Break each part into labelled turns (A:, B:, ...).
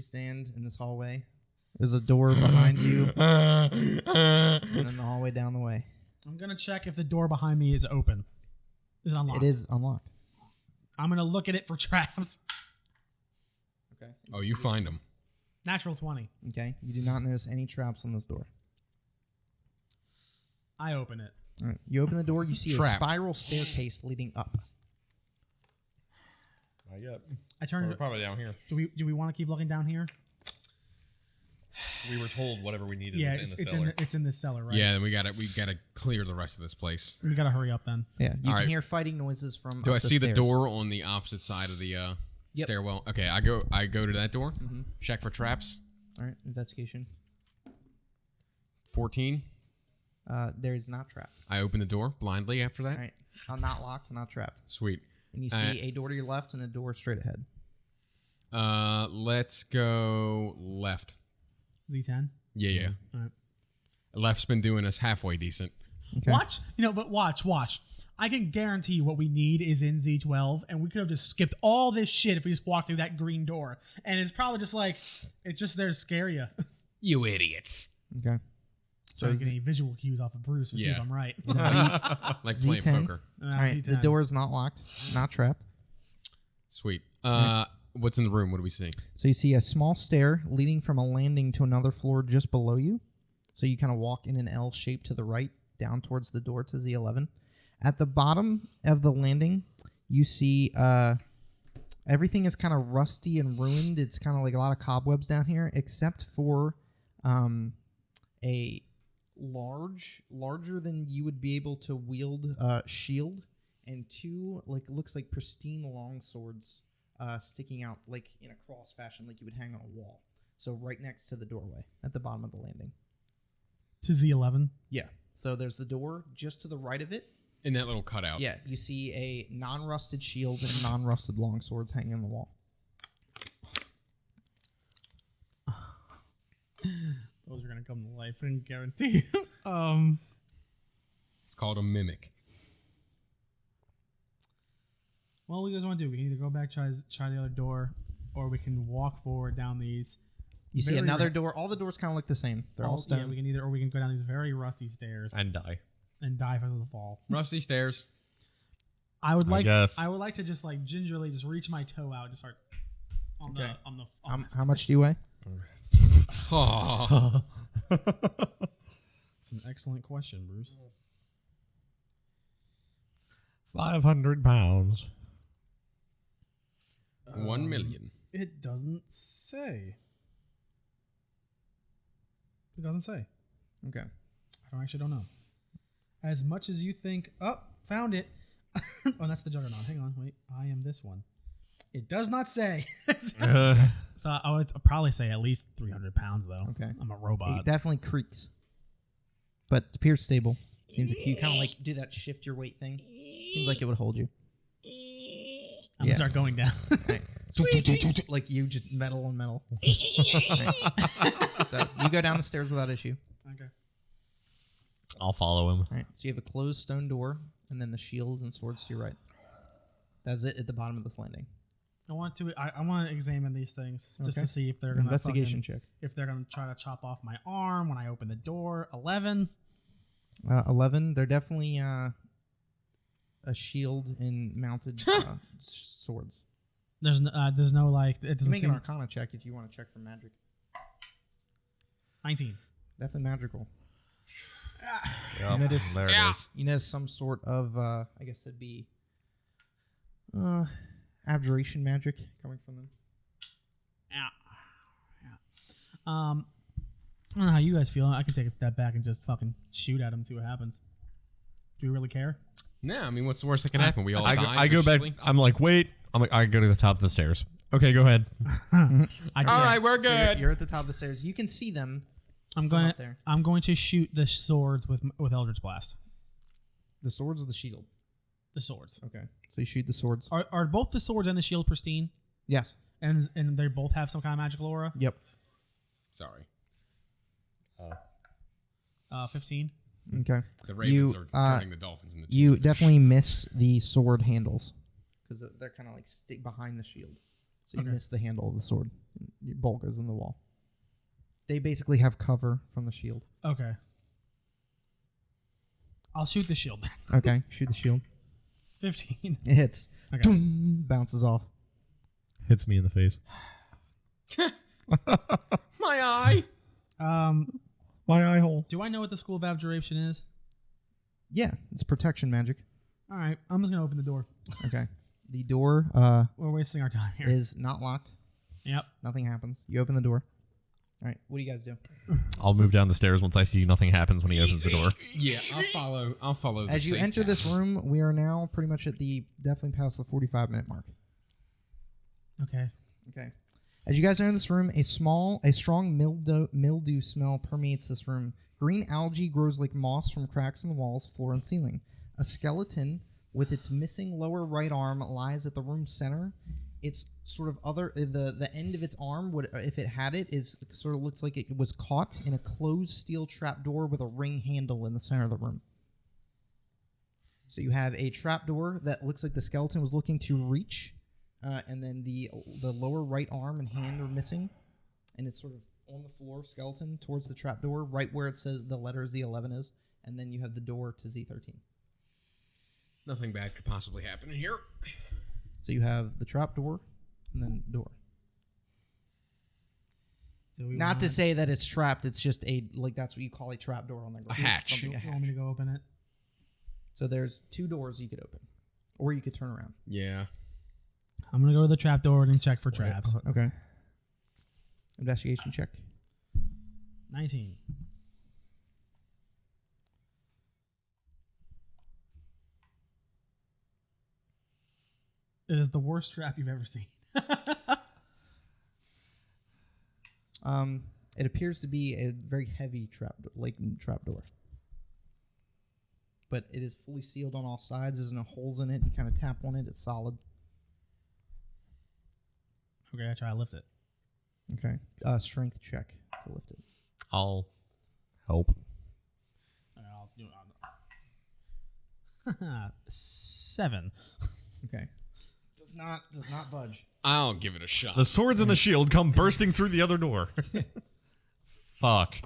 A: stand in this hallway. There's a door behind you, and then the hallway down the way.
B: I'm gonna check if the door behind me is open. Is it unlocked?
A: It is unlocked.
B: I'm gonna look at it for traps.
A: Okay.
C: Oh, you find them.
B: Natural 20.
A: Okay. You do not notice any traps on this door.
B: I open it.
A: All right. You open the door. You see
C: Trapped.
A: a spiral staircase leading up.
D: Not yet.
B: I turn.
D: We're probably down here.
B: Do we want to keep looking down here?
D: We were told whatever we needed
B: Yeah,
D: was in the cellar.
B: it's in the cellar, right?
C: Yeah, we gotta clear the rest of this place.
B: We gotta hurry up then.
A: Yeah. You
C: All
A: can
C: right.
A: hear fighting noises from.
C: Do
A: up
C: I see the
A: stairs.
C: door on the opposite side of the
A: Yep.
C: stairwell? Okay, I go to that door.
A: Mm-hmm.
C: Check for traps.
A: All right. Investigation.
C: 14.
A: There is not trapped.
C: I open the door blindly after that.
A: All right. Not locked. Not trapped.
C: Sweet.
A: And you see a door to your left and a door straight ahead.
C: Let's go left.
B: Z10.
C: Yeah.
B: All right.
C: Left's been doing us halfway decent.
A: Okay.
B: Watch, but watch. I can guarantee you what we need is in Z12, and we could have just skipped all this shit if we just walked through that green door. And it's probably just like, it's just there to scare you.
C: You idiots.
A: Okay.
B: So I'm getting visual cues off of Bruce to see if
C: Yeah.
B: I'm right.
C: Like playing
A: Z10.
C: poker.
A: All right. The door is not locked. Not trapped.
C: Sweet. What's in the room? What do we see?
A: So you see a small stair leading from a landing to another floor just below you. So you kind of walk in an L shape to the right, down towards the door to Z11. At the bottom of the landing, you see everything is kind of rusty and ruined. It's kind of like a lot of cobwebs down here, except for a larger than you would be able to wield shield and two looks like pristine long swords sticking out like in a cross fashion, like you would hang on a wall. So right next to the doorway at the bottom of the landing.
B: To Z11.
A: Yeah. So there's the door just to the right of it.
C: In that little cutout.
A: Yeah. You see a non-rusted shield and non-rusted long swords hanging on the wall.
B: Those are gonna come to life, I can guarantee you.
C: It's called a mimic.
B: Well, what do you guys want to do? We can either go back, try the other door, or we can walk forward down these.
A: You see another door. All the doors kind of look the same. They're all stone.
B: Yeah, we can go down these very rusty stairs
D: And die.
B: and die from the fall.
C: Rusty stairs.
B: I would like
D: guess.
B: to just like gingerly just reach my toe out and just start on
A: Okay.
B: the
A: How much do you weigh?
C: Oh.
B: It's an excellent question, Bruce.
D: 500 pounds.
C: 1 million.
B: It doesn't say. It doesn't say.
A: Okay.
B: I actually don't know. As much as you think, oh, found it. Oh, that's the Juggernaut. Hang on, wait. I am this one. It does not say. So I would probably say at least 300 pounds, though.
A: Okay.
B: I'm a robot.
A: It definitely creaks, but appears stable. Seems like you kind of like do that shift your weight thing. Seems like it would hold you.
B: I'm gonna start going down.
A: Right. Like you just metal on metal. Right. So you go down the stairs without issue.
B: Okay.
D: I'll follow him.
A: All right. So you have a closed stone door, and then the shields and swords to your right. That's it at the bottom of this landing.
B: I want to examine these things just
A: Okay.
B: to see if they're gonna
A: Investigation check.
B: if they're gonna try to chop off my arm when I open the door. 11.
A: 11. They're definitely a shield and mounted swords.
B: There's no like it
A: You
B: doesn't
A: make an
B: seem.
A: Arcana check if you want to check for magic.
B: 19.
A: Definitely magical.
D: Yep,
A: notice-
D: there it is.
A: You know, some sort of I guess it'd be abjuration magic coming from them.
B: Yeah. I don't know how you guys feel. I can take a step back and just fucking shoot at him and see what happens. Do we really care?
C: No, I mean, what's the worst that can happen? We all die.
D: I go back.
C: viciously?
D: I'm like, wait. I go to the top of the stairs. Okay, go ahead.
C: All right, we're
A: So
C: good.
A: you're at the top of the stairs. You can see them.
B: I'm
A: Come
B: going.
A: up there.
B: I'm going to shoot the swords with Eldritch Blast.
A: The swords or the shield?
B: The swords.
A: Okay. So you shoot the swords.
B: Are both the swords and the shield pristine?
A: Yes.
B: And they both have some kind of magical aura?
A: Yep.
C: Sorry.
B: 15.
A: Okay.
C: The ravens
A: You,
C: are turning the dolphins into
A: You definitely miss the sword handles because they're kind of like stick behind the shield. So you
B: Okay.
A: miss the handle of the sword. Your bolt goes in the wall. They basically have cover from the shield.
B: Okay. I'll shoot the shield then.
A: Okay, shoot the shield.
B: 15.
A: It hits.
B: Okay.
A: Boom, bounces off.
D: Hits me in the face.
C: My eye.
D: My eye hole.
B: Do I know what the School of Abjuration is?
A: Yeah, it's protection magic.
B: All right. I'm just going to open the door.
A: Okay. The door
B: We're wasting our time here.
A: is not locked.
B: Yep.
A: Nothing happens. You open the door. All right, what do you guys do?
D: I'll move down the stairs once I see nothing happens when he opens the door.
C: Yeah, I'll follow.
A: As you
C: safe
A: enter this
C: path.
A: room, we are now pretty much at definitely past the 45-minute mark.
B: Okay.
A: Okay. As you guys enter this room, a strong mildew smell permeates this room. Green algae grows like moss from cracks in the walls, floor, and ceiling. A skeleton with its missing lower right arm lies at the room's center. It's sort of the end of its arm, if it had it, is sort of looks like it was caught in a closed steel trapdoor with a ring handle in the center of the room. So you have a trapdoor that looks like the skeleton was looking to reach, and then the lower right arm and hand are missing, and it's sort of on the floor, skeleton towards the trapdoor, right where it says the letter Z11 is, and then you have the door to Z13.
C: Nothing bad could possibly happen in here.
A: So you have the trapdoor and then door. Not to say that it's trapped, it's just that's what you call a trapdoor on the ground.
C: A hatch.
B: You want me to go open it?
A: So there's two doors you could open, or you could turn around.
C: Yeah.
B: I'm going to go to the trapdoor and check for traps.
A: Okay. Investigation check.
B: 19. It is the worst trap you've ever seen.
A: It appears to be a very heavy trapdoor. But it is fully sealed on all sides. There's no holes in it. You kind of tap on it. It's solid.
B: Okay, I try to lift it.
A: Okay. Strength check to lift it.
D: I'll help.
B: I'll do it. 7.
A: Okay. Does not budge.
C: I'll give it a shot.
D: The swords and the shield come bursting through the other door. Fuck.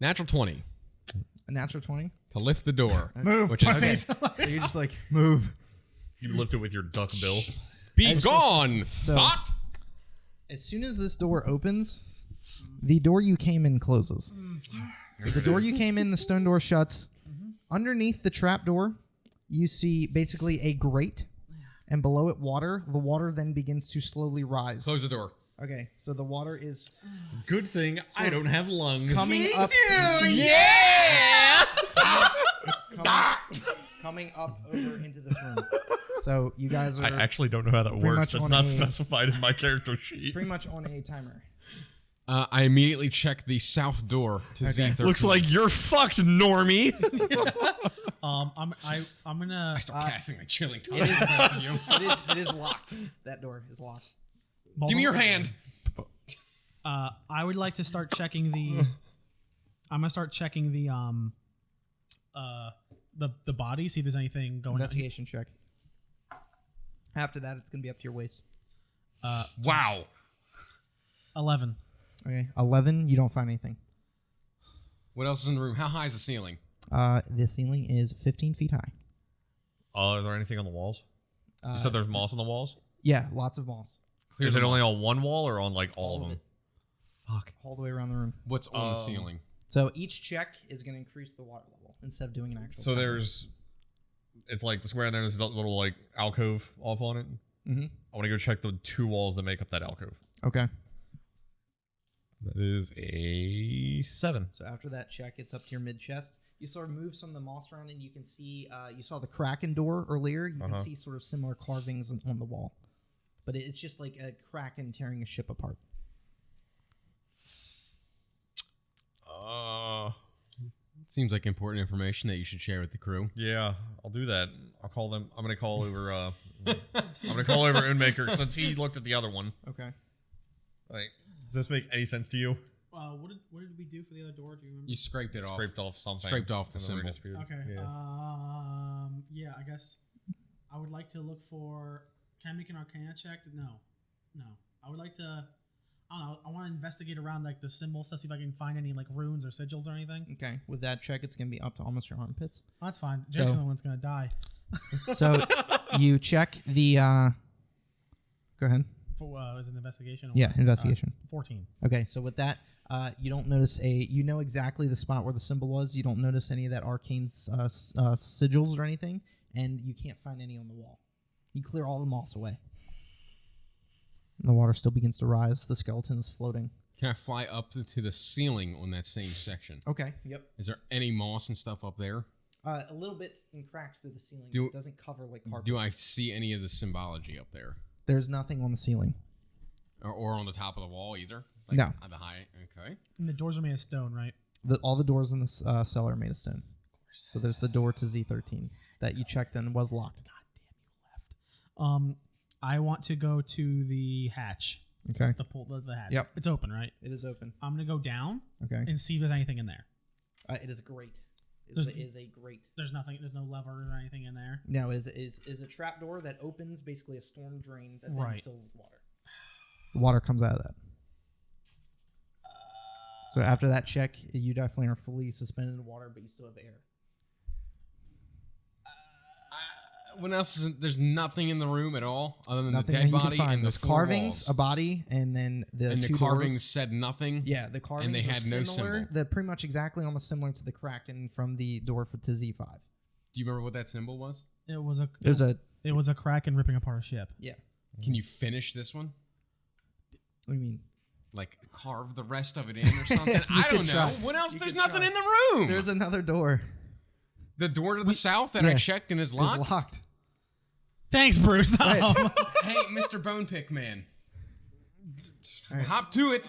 C: Natural 20
A: A natural 20.
C: to lift the door.
B: Move,
C: Which is
B: pussies.
A: So you're just like,
D: Move. You lift it with your duck bill.
C: Be gone,
A: So-
C: thought.
A: as soon as this door opens, the door you came in closes. So the door you came in, the stone door shuts. Underneath the trap door, you see basically a grate, and below it water. The water then begins to slowly rise.
C: Close the door.
A: Okay, so the water is
D: Good thing I don't have lungs.
A: coming up.
C: Yeah.
A: Coming up over into this room. So you guys are
D: I actually don't know how that
A: Pretty
D: works.
A: much
D: That's
A: on
D: not
A: a-
D: specified in my character sheet.
A: pretty much on a timer.
C: I immediately check the south door to Z13.
D: Looks like you're fucked, normie.
B: I'm gonna.
C: I start casting the chilling touch.
A: It is-
C: to you.
A: It is locked. That door is locked.
C: Give me your hand.
B: I would like to start checking the. I'm gonna start checking the body. See if there's anything going on.
A: Investigation check. After that, it's gonna be up to your waist.
C: Wow.
B: 11.
A: Okay, 11. You don't find anything.
C: What else is in the room? How high is the ceiling?
A: The ceiling is 15 feet high.
D: Are there anything on the walls? You said there's moss on the walls?
A: Yeah, lots of moss
C: Clear
D: Is
C: them
D: it only
C: off.
D: on one wall or on like all of them? Fuck.
A: all the way around the room.
C: What's on the ceiling?
A: So each check is going to increase the water level instead of doing an actual.
D: So
A: timer.
D: it's like the square and there's a little like alcove off on it.
A: Mhm.
D: I want to go check the 2 walls that make up that alcove.
A: Okay.
D: That is a 7.
A: So after that check, it's up to your mid chest. You sort of move some of the moss around, and you can see. You saw the Kraken door earlier. You can see sort of similar carvings on the wall, but it's just like a Kraken tearing a ship apart.
C: Seems like important information that you should share with the crew.
D: Yeah, I'll do that. I'll call them. I'm gonna call over. I'm gonna call over Unmaker since he looked at the other one.
A: Okay.
D: Like, does this make any sense to you?
B: What did we do for the other door? Do you remember?
C: You scraped it off.
D: Scraped off something.
C: Scraped off the
D: and then
C: symbol.
D: disappeared.
B: Okay.
D: Yeah.
B: Yeah, I guess I would like to look for. Can I make an Arcana check? No. No. I would like to. I don't know. I want to investigate around like the symbol stuff, see if I can find any like runes or sigils or anything.
A: Okay. With that check, it's gonna be up to almost your armpits.
B: Oh, that's fine. Jake's the one that's gonna die.
A: So you check the. Go ahead.
B: Is it an investigation? Or
A: Yeah,
B: what?
A: investigation.
B: 14.
A: Okay, so with that, you don't notice you know exactly the spot where the symbol was. You don't notice any of that arcane sigils or anything, and you can't find any on the wall. You clear all the moss away. And the water still begins to rise. The skeleton is floating.
C: Can I fly up to the ceiling on that same section?
A: Okay, yep.
C: Is there any moss and stuff up there?
A: A little bit in cracks through the ceiling. It doesn't cover like carpet.
C: Do I see any of the symbology up there?
A: There's nothing on the ceiling.
C: Or on the top of the wall either? Like
A: No.
C: On the high, okay.
B: And the doors are made of stone, right?
A: All the doors in this cellar are made of stone. So there's the door to Z13 that you checked and was locked.
B: God damn, you left. I want to go to the hatch.
A: Okay.
B: The hatch.
A: Yep.
B: It's open, right?
A: It is open.
B: I'm gonna go down.
A: Okay.
B: And see if there's anything in there.
A: It is great. It is a great.
B: There's nothing. There's no lever or anything in there.
A: No, it is a trap door that opens basically a storm drain that then fills with water. The water comes out of that. So after that check, you definitely are fully suspended in water, but you still have air.
C: What else is there's nothing in the room at all other than
A: Nothing
C: the dead
A: that you can
C: body
A: find.
C: and
A: There's
C: the four
A: carvings,
C: walls.
A: a body, and then the
C: And
A: two
C: the carvings
A: doors.
C: said nothing.
A: Yeah, the carvings
C: and they
A: are
C: had no
A: similar.
C: symbol.
A: They're pretty much exactly almost similar to the Kraken from the door to Z5.
C: Do you remember what that symbol was?
B: It was a.
A: It
B: was a kraken ripping apart a ship.
A: Yeah.
C: Can you finish this one?
A: What do you mean?
C: Like carve the rest of it in or something? I
A: could
C: don't know.
A: try.
C: What else?
A: You
C: There's
A: could
C: nothing
A: try.
C: in the room.
A: There's another door.
C: The door to the south that I checked and is locked.
A: It's locked.
B: Thanks, Bruce.
A: Right.
C: Hey, Mr. Bone Pick Man.
A: Right.
C: Hop to it.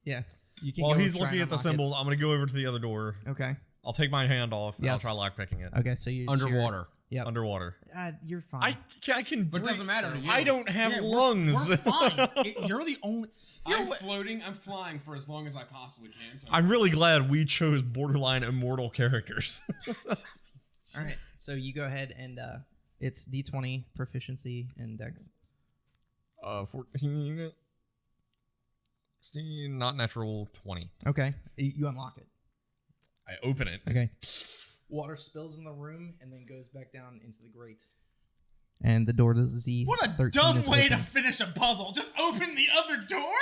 A: Yeah. You can
D: While
A: go
D: he's
A: and try
D: looking
A: and
D: at the
A: unlock it.
D: symbol, I'm going to go over to the other door.
A: Okay.
D: I'll take my hand off and I'll
A: Yes.
D: try lockpicking it.
A: Okay, so you
C: Underwater.
A: Yeah.
D: Underwater.
A: You're fine.
D: I can
C: But it
D: breathe.
C: doesn't matter to you.
D: I don't have
B: Yeah,
D: lungs.
B: We're fine. You're the only.
C: I'm floating. I'm flying for as long as I possibly can. So
D: I'm really glad we chose borderline immortal characters.
A: All right. So you go ahead and it's D20 proficiency index.
D: 14. 16, not natural 20.
A: Okay. You unlock it.
D: I open it.
A: Okay. Water spills in the room and then goes back down into the grate. And the door to Z13
B: What a dumb
A: is
B: way to
A: open.
B: finish a puzzle. Just open the other door.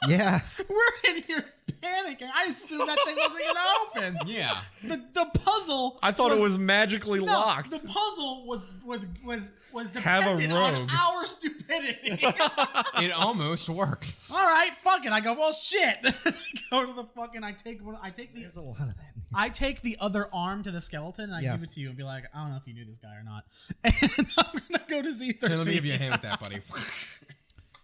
A: Yeah.
B: We're in here panicking. I assumed that thing wasn't gonna open.
C: yeah.
B: The puzzle.
D: I thought it was magically
B: No,
D: locked.
B: the puzzle was
D: Have a
B: dependent on
D: rogue.
B: our stupidity.
C: It almost worked.
B: All right, fuck it. I go, well, shit. Go to the fucking. I take the.
A: There's a lot of that.
B: I take the other arm to the skeleton and I
A: Yes.
B: give it to you and be like, I don't know if you knew this guy or not. And I'm gonna go to Z13.
C: Here, let me give you a hand with that, buddy.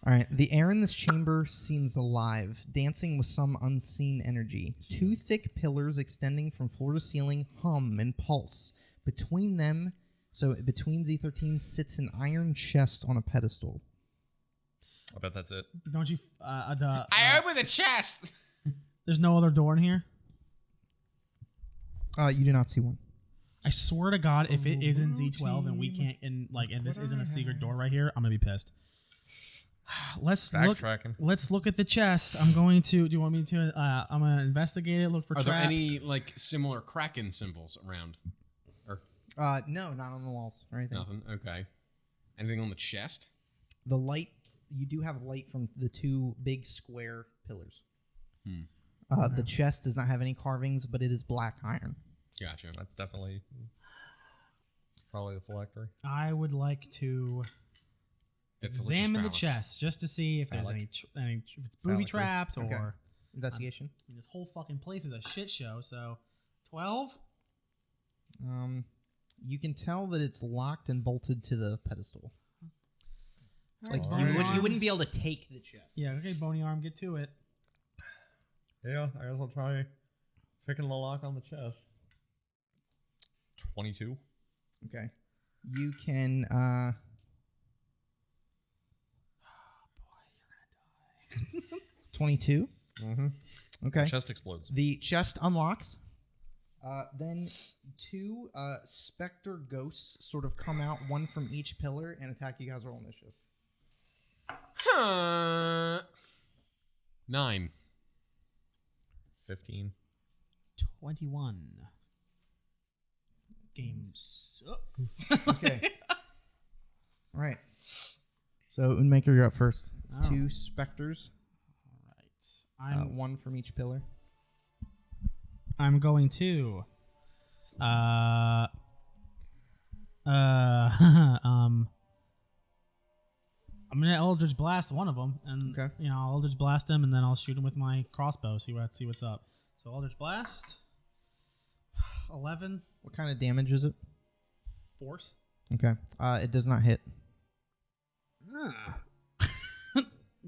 A: All right. The air in this chamber seems alive, dancing with some unseen energy. Two thick pillars extending from floor to ceiling hum and pulse. Between them, so between Z13 sits an iron chest on a pedestal.
D: I bet that's it.
B: Don't you?
C: I opened the chest.
B: There's no other door in here.
A: You do not see one.
B: I swear to God, if it is in Z12 and we can't, and this isn't a secret door right here, I'm gonna be pissed. Let's look.
D: Backtracking.
B: Let's look at the chest. I'm going to. Do you want me to? I'm gonna investigate it. Look for
C: Are
B: traps.
C: there any like similar Kraken symbols around? Or
A: No, not on the walls or anything.
C: nothing? Okay. Anything on the chest?
A: The light, you do have light from the two big square pillars. The chest does not have any carvings, but it is black iron.
C: Gotcha.
D: That's definitely probably the phylactery.
B: I would like to
C: It's
B: examine the
C: phallus.
B: chest just to see if there's any if it's booby
D: Phallic.
B: trapped or.
A: Okay. Investigation.
B: I mean, this whole fucking place is a shit show. So, 12.
A: You can tell that it's locked and bolted to the pedestal. Like
B: Bony arm.
A: you wouldn't be able to take the chest.
B: Yeah. Okay, bony arm, get to it.
D: Yeah, I guess I'll try picking the lock on the chest. 22.
A: Okay. You can 22.
D: Mm-hmm.
A: Okay.
D: Chest explodes.
A: The chest unlocks. Then two specter ghosts sort of come out, one from each pillar, and attack you guys. Roll initiative.
C: 9.
D: 15.
B: 21. Game sucks.
A: Okay. All right. So, Unmaker, you're up first. It's
B: Oh.
A: 2 specters,
B: All right.
A: 1 from each pillar.
B: I'm going to I'm gonna Eldritch Blast one of them, and
A: Okay.
B: I'll Eldritch Blast him, and then I'll shoot him with my crossbow. See what's up. So Eldritch Blast, 11
A: What kind of damage is it?
B: force.
A: Okay. It does not hit.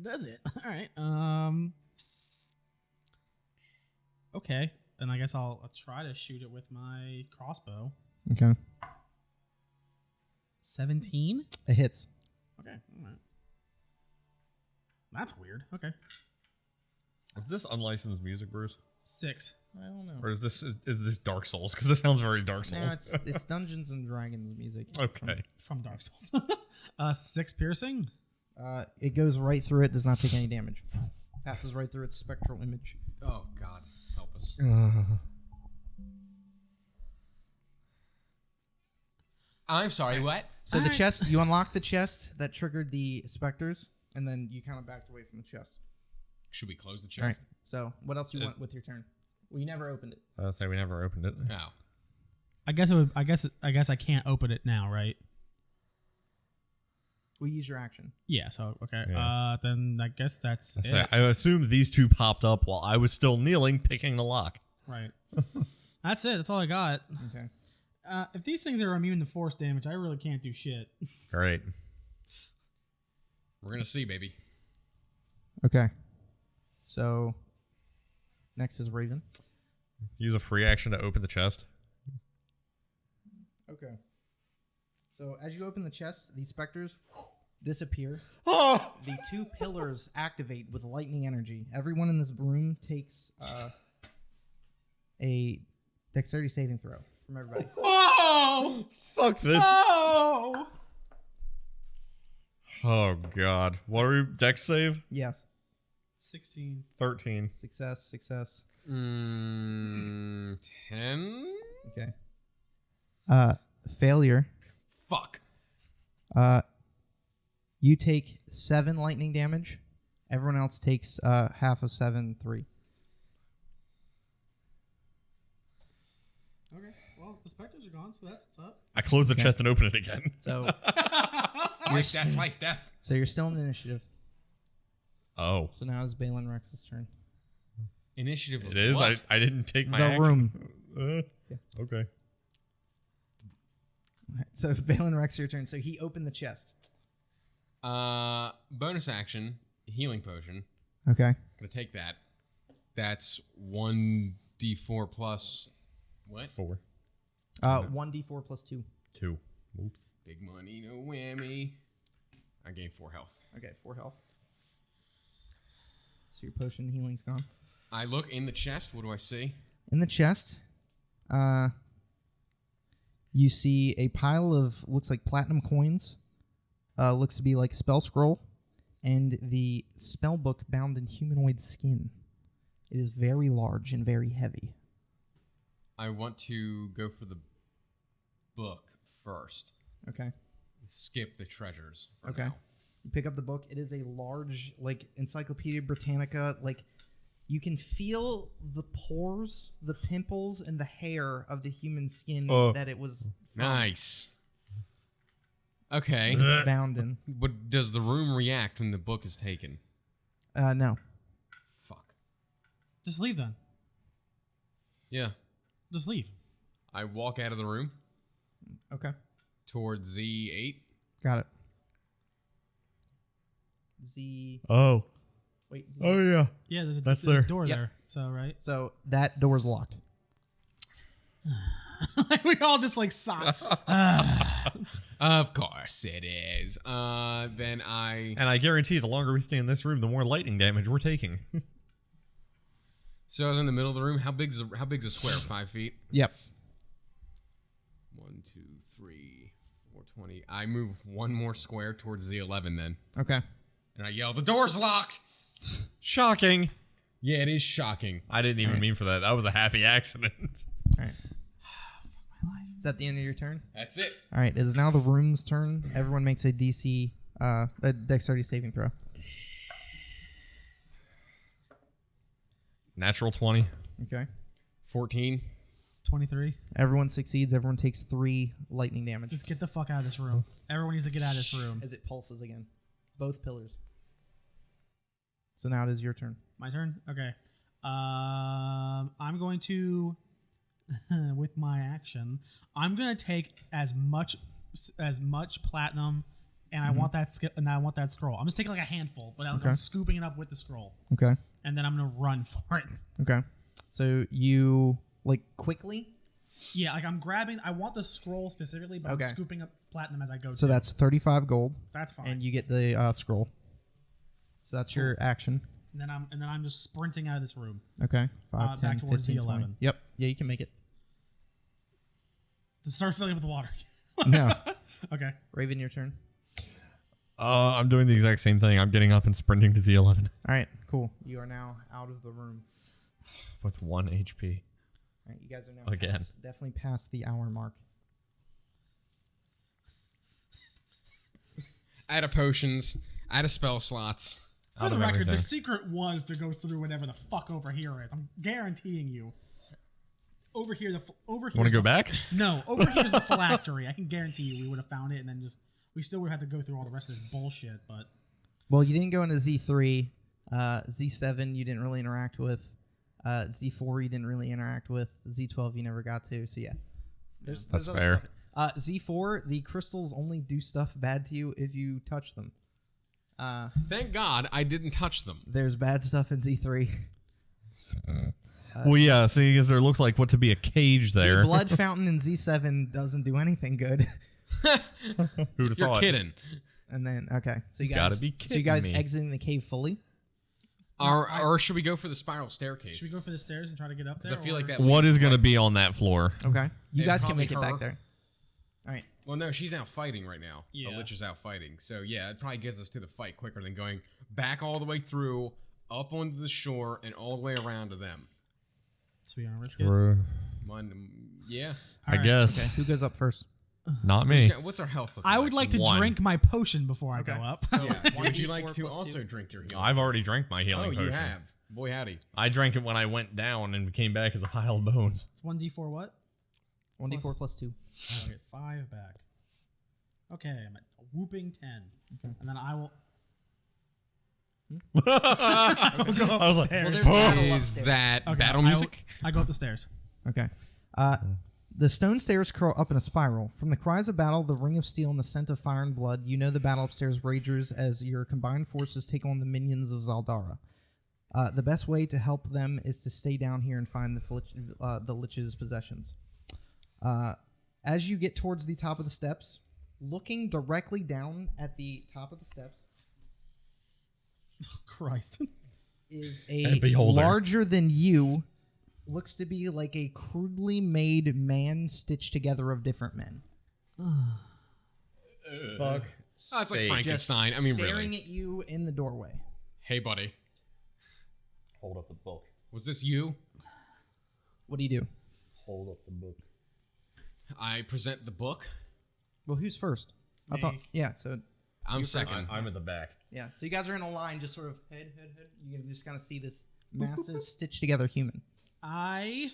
B: Does it? All right. Okay, then I guess I'll try to shoot it with my crossbow.
A: Okay.
B: 17.
A: It hits.
B: Okay. All right. That's weird. Okay.
D: Is this unlicensed music, Bruce?
B: 6.
A: I don't know.
D: Or is this Dark Souls? Because this sounds very Dark
A: No,
D: Souls.
A: it's Dungeons and Dragons music.
D: Okay.
B: From Dark Souls. 6 piercing.
A: It goes right through it. Does not take any damage. Passes right through its spectral image.
C: Oh, God. Help us. I'm sorry, what?
A: So the
B: Alright.
A: chest, you unlock the chest that triggered the specters, and then you kind of backed away from the chest.
C: Should we close the chest?
A: All right. So what else you want with your turn? Well, you never opened it.
D: I'll say we never opened it.
C: Oh.
B: I guess it would. I guess I can't open it now, right?
A: We use your action.
B: Yeah. So okay.
D: Yeah.
B: Then I guess that's
D: I say,
B: it.
D: I assume these two popped up while I was still kneeling, picking the lock.
B: Right. That's it. That's all I got.
A: Okay.
B: If these things are immune to force damage, I really can't do shit.
D: Great.
C: We're going to see, baby.
A: Okay. So next is Raven.
D: Use a free action to open the chest.
A: Okay. So as you open the chest, these specters disappear.
D: Oh!
A: The 2 pillars activate with lightning energy. Everyone in this room takes a dexterity saving throw from everybody.
B: Oh!
D: Fuck this.
B: Oh!
D: Oh, God. What are we? Dex save?
A: Yes.
B: 16.
D: 13.
A: Success.
C: 10?
A: Okay. Failure.
C: Fuck.
A: You take 7 lightning damage. Everyone else takes half of 7, 3.
B: Okay. Well, the specters are gone, so that's what's up.
D: I close the
A: Okay.
D: chest and open it again.
A: So
C: Life, death, life, death.
A: so you're still in initiative.
D: Oh.
A: So now it's Balin Rex's turn.
C: Initiative.
D: It is?
C: What?
D: I didn't take my
A: The
D: action.
A: room.
D: Yeah. Okay.
A: Alright, so Balin Rex, your turn. So he opened the chest.
C: Bonus action, healing potion.
A: Okay.
C: Gonna take that. That's 1d4 plus what?
D: 4.
A: 1d4 plus 2.
D: 2. Oops.
C: Big money, no whammy. I gained 4 health.
A: Okay, 4 health. So your potion healing's gone.
C: I look in the chest. What do I see?
A: In the chest, you see a pile of looks like platinum coins. Looks to be like a spell scroll, and the spell book bound in humanoid skin. It is very large and very heavy.
C: I want to go for the book first.
A: Okay.
C: Skip the treasures. For
A: Okay.
C: now.
A: You pick up the book. It is a large, like, Encyclopedia Britannica. Like, you can feel the pores, the pimples, and the hair of the human skin that it was
C: Nice. Okay.
A: bound in.
C: But does the room react when the book is taken?
A: No.
C: Fuck.
B: Just leave then.
C: Yeah.
B: Just leave.
C: I walk out of the room
A: Okay.
C: towards Z8.
A: Got it. Z.
D: Oh.
A: Wait. Z.
D: Oh, yeah.
B: Yeah, there's
D: That's
B: a
D: there.
B: door
A: Yep.
B: there. So, right?
A: So that door's locked.
B: We all just like sigh.
C: Of course it is. Then I.
D: And I guarantee the longer we stay in this room, the more lightning damage we're taking.
C: So I was in the middle of the room. How big's a square? 5 feet.
A: Yep.
C: 1, 2, 3, 4, 20. I move one more square towards Z11. Then
A: Okay.
C: And I yell, "The door's locked!"
D: Shocking.
C: Yeah, it is shocking.
D: I didn't even mean for that. That was a happy accident.
A: All right. Is that the end of your turn?
C: That's it.
A: All right. It is now the room's turn. Everyone makes a DC, a dexterity saving throw.
D: Natural 20.
A: Okay.
C: 14.
B: 23.
A: Everyone succeeds. Everyone takes 3 lightning damage
B: Just get the fuck out of this room. Everyone needs to get out of this room.
A: as it pulses again. Both pillars. So now it is your turn.
B: My turn? Okay. I'm going to, with my action, I'm going to take as much platinum, and I want that scroll. I'm just taking like a handful, but I'm scooping it up with the scroll,
A: Okay.
B: and then I'm going to run for it.
A: Okay. So you quickly.
B: Yeah, like I'm grabbing. I want the scroll specifically, but
A: Okay.
B: I'm scooping up platinum as I go.
A: So
B: too.
A: that's 35 gold,
B: That's fine.
A: and you get the scroll. So that's your action.
B: And then I'm just sprinting out of this room.
A: Okay. 5, 10,
B: back towards
A: 15,
B: the
A: 20.
B: 11.
A: Yep. Yeah, you can make it.
B: Start filling up with water.
A: No.
B: Okay.
A: Raven, your turn.
D: I'm doing the exact same thing. I'm getting up and sprinting to Z11
A: All right. Cool. You are now out of the room.
D: with 1 HP.
A: All right. You guys are now
D: Again.
A: definitely past the hour mark.
C: Out of potions. Out of spell slots.
B: For
D: Out
B: the
D: of
B: record,
D: everything.
B: the secret was to go through whatever the fuck over here is. I'm guaranteeing you. Over here, over here.
D: Want to go back?
B: No, over here's the phylactery. I can guarantee you we would have found it, and then we still would have had to go through all the rest of this bullshit. But
A: Well, you didn't go into Z3. Z7 you didn't really interact with. Z4 you didn't really interact with. Z12 you never got to. So yeah. There's
D: That's
A: other
D: fair.
A: stuff. Z4, the crystals only do stuff bad to you if you touch them.
C: Thank God I didn't touch them.
A: There's bad stuff in Z3.
D: Well, yeah, see, because there looks like what to be a cage
A: The
D: there.
A: blood fountain in Z7 doesn't do anything good.
D: Who'd have
C: You're
D: thought?
C: kidding.
A: And then so you guys
D: Gotta be
A: so you guys
D: kidding me.
A: exiting the cave fully.
C: Or should we go for the spiral staircase?
B: should we go for the stairs and try to get up there?
C: Because I feel like that.
D: What is going to be on that floor?
A: Okay. You
C: And
A: guys can
C: probably
A: make it
C: her.
A: back there. All right.
C: Well, no, she's out fighting right now.
B: Yeah.
C: The Lich is out fighting. So, yeah, it probably gets us to the fight quicker than going back all the way through, up onto the shore, and all the way around to them.
B: So we gonna risk it.
C: Yeah.
D: I
B: Alright,
D: guess.
A: Okay. Who goes up first?
D: Not me.
C: What's our health look
B: I would like to
D: 1.
B: drink my potion before I go up.
C: Yeah. Would you
A: 1d4
C: like to
A: plus
C: also
A: 2?
C: drink your healing?
D: I've already drank my healing
C: Oh,
D: potion.
C: you have. Boy, howdy.
D: I drank it when I went down and came back as a pile of bones.
B: It's 1d4 what?
A: 1d4 plus 2.
B: I'll get 5 back. Okay, I'm at a whooping 10.
A: Okay.
B: And then I will.
D: I was like,
A: Well, there's battle
C: Is
A: upstairs.
C: that
B: Okay,
C: battle
B: I will-
C: music?
B: I go up the stairs.
A: Okay. The stone stairs curl up in a spiral. From the cries of battle, the ring of steel, and the scent of fire and blood, you know the battle upstairs rages as your combined forces take on the minions of Zaldara. The best way to help them is to stay down here and find the Lich's possessions. As you get towards the top of the steps, looking directly down at the top of the steps
B: Christ.
A: is
D: And
A: a
D: beholder.
A: larger than you, looks to be like a crudely made man stitched together of different men.
D: fuck.
C: Oh, it's like Frankenstein. I mean,
A: staring
C: really.
A: at you in the doorway.
C: Hey, buddy.
D: Hold up the book.
C: Was this you?
A: What do you do?
D: Hold up the book.
C: I present the book.
A: Well, who's first? I
B: Me.
A: thought, yeah. So
C: I'm second.
D: I'm at the back.
A: yeah. So you guys are in a line, just sort of head. You can just kind of see this massive stitched together human.
B: I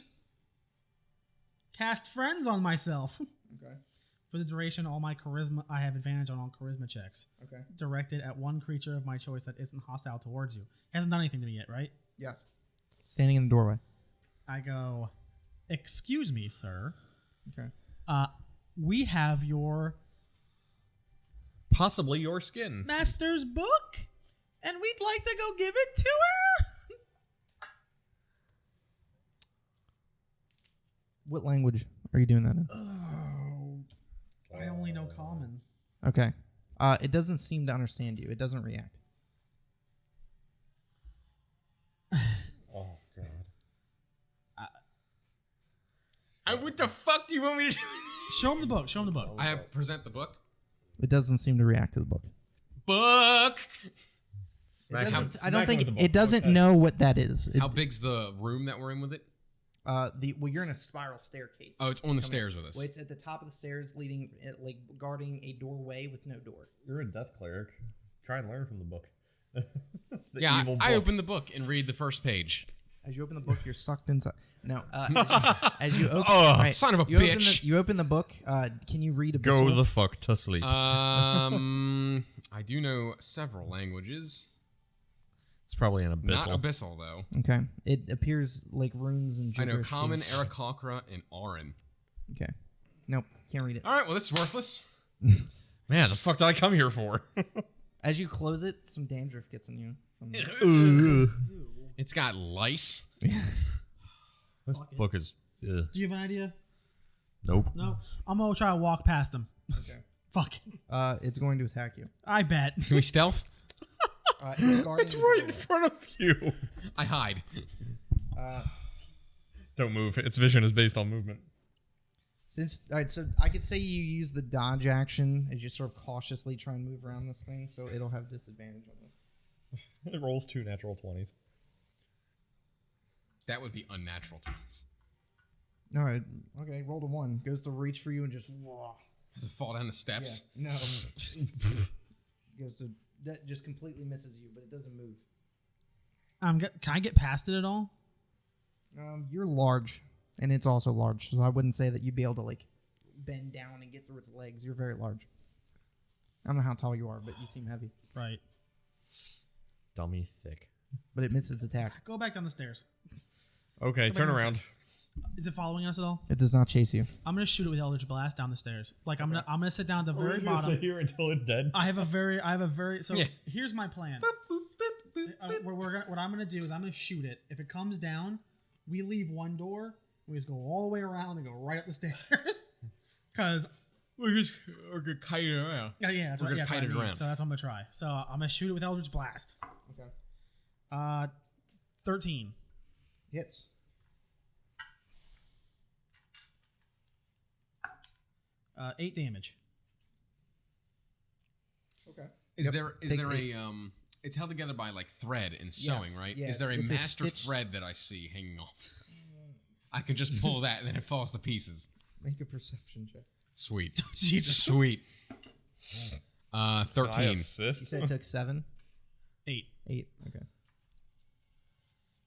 B: cast friends on myself.
A: Okay.
B: For the duration, all my charisma, I have advantage on all charisma checks.
A: Okay.
B: Directed at one creature of my choice that isn't hostile towards you. He hasn't done anything to me yet, right?
A: Yes. Standing in the doorway.
B: I go, excuse me, sir.
A: Okay.
B: We have your
D: Possibly your skin.
B: master's book, and we'd like to go give it to her.
A: What language are you doing that in?
B: I only know common.
A: Okay. It doesn't seem to understand you. It doesn't react.
D: Oh, God.
C: What the fuck do you want me to do?
B: Show him the book. Show him the book.
C: I present the book.
A: It doesn't seem to react to the book.
C: Book!
D: Smack
A: It
D: him-
A: doesn't, I
D: smack
A: don't
D: him
A: think
D: with the book.
A: it doesn't
D: Okay.
A: know what that is.
C: How big's the room that we're in with it?
A: You're in a spiral staircase.
C: Oh, it's on the
A: Coming-
C: stairs with us.
A: Well, it's at the top of the stairs, leading, like guarding a doorway with no door.
D: You're a death cleric. Try and learn from the book. The
C: Yeah,
D: evil
C: I
D: book.
C: open the book and read the first page.
A: As you open the book, you're sucked inside. No, as you open,
C: Oh,
A: right,
C: son of a
A: you open
C: bitch.
A: you open the book. Can you read
D: Go
A: Abyssal?
D: the fuck to sleep.
C: I do know several languages.
D: It's probably an
C: Not
D: abyssal.
C: Abyssal, though.
A: Okay, it appears like runes and.
C: I know
A: gibberish
C: Common,
A: to
C: Aarakocra, and Auran.
A: you. Okay, nope, can't read it.
C: All right, well, this is worthless.
D: Man, the fuck did I come here for?
A: As you close it, some dandruff gets on you. From
C: It's got lice.
D: This book is. Ugh.
B: Do you have an idea?
D: Nope.
B: No. I'm gonna try to walk past him.
A: Okay.
B: Fuck.
A: It's going to attack you.
B: I bet.
C: Can we stealth?
A: It's
D: in front of you.
C: I hide.
D: Don't move. Its vision is based on movement.
A: All right, so I could say you use the dodge action as you sort of cautiously try and move around this thing, so it'll have disadvantage on this.
D: It rolls 2 natural 20s.
C: That would be unnatural to us.
A: All right, okay, roll to 1. Goes to reach for you and just.
C: Does it fall down the steps?
A: Yeah, no. Goes to that just completely misses you, but it doesn't move.
B: Can I get past it at all?
A: You're large, and it's also large, so I wouldn't say that you'd be able to like bend down and get through its legs. You're very large. I don't know how tall you are, but you seem heavy.
B: Right.
D: Dummy thick.
A: But it missed its attack.
B: Go back down the stairs.
D: Okay,
B: Go back
D: turn
B: down the
D: around.
B: Is it following us at all?
A: It does not chase you.
B: I'm gonna shoot it with Eldritch Blast down the stairs. Like I'm gonna sit down at the very bottom.
D: here until it's dead.
B: I have a very. So
C: Yeah.
B: here's my plan. What I'm gonna do is I'm gonna shoot it. If it comes down, we leave one door. We just go all the way around and go right up the stairs. Cause
C: We're gonna kite it around.
B: yeah, that's
C: We're
B: what,
C: gonna
B: yeah, that's
C: kite
B: what I
C: it
B: mean.
C: around.
B: So that's what I'm gonna try. So I'm gonna shoot it with Eldritch Blast.
A: Okay.
B: 13.
A: Hits.
B: Uh, 8 damage.
A: Okay.
C: Is
A: Yep,
C: there
A: takes
C: a it's held together by like thread and sewing, right?
A: yeah,
C: Is there a
A: it's a
C: master
A: stitch.
C: thread that I see hanging off? I can just pull that and then it falls to pieces.
A: Make a perception check.
C: Sweet.
B: Jesus.
C: Sweet.
D: Can I
C: 13.
A: You
D: assist?
A: said it took 7?
B: 8.
A: 8. Okay.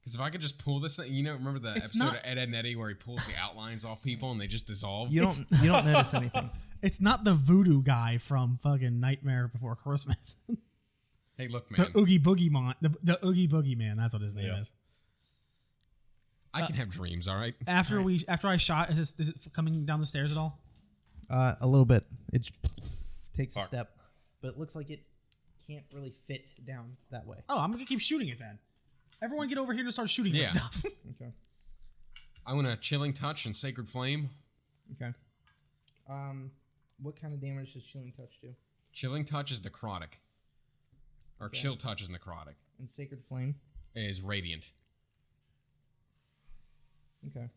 C: Because if I could just pull this thing, remember the
B: It's
C: episode
B: not-
C: of Ed, Ed and Eddie where he pulls the outlines off people and they just dissolve?
A: You don't notice anything.
B: It's not the voodoo guy from fucking Nightmare Before Christmas.
C: Hey, look,
B: the
C: man.
B: Oogie Boogie Man. The Oogie Boogie Man. That's what his name
D: Yeah.
B: is.
C: I can have dreams, all right?
B: After I shot, is it coming down the stairs at all?
A: A little bit. It takes a
D: Fuck.
A: step, but it looks like it can't really fit down that way.
B: Oh, I'm gonna keep shooting it then. Everyone get over here and start shooting
C: Yeah.
B: at stuff.
A: Okay.
C: I want a Chilling Touch and Sacred Flame.
A: Okay. What kind of damage does Chilling Touch do?
C: Chilling Touch is necrotic. Or
A: Okay.
C: Chill Touch is necrotic.
A: And Sacred Flame?
C: Is radiant.
A: Okay.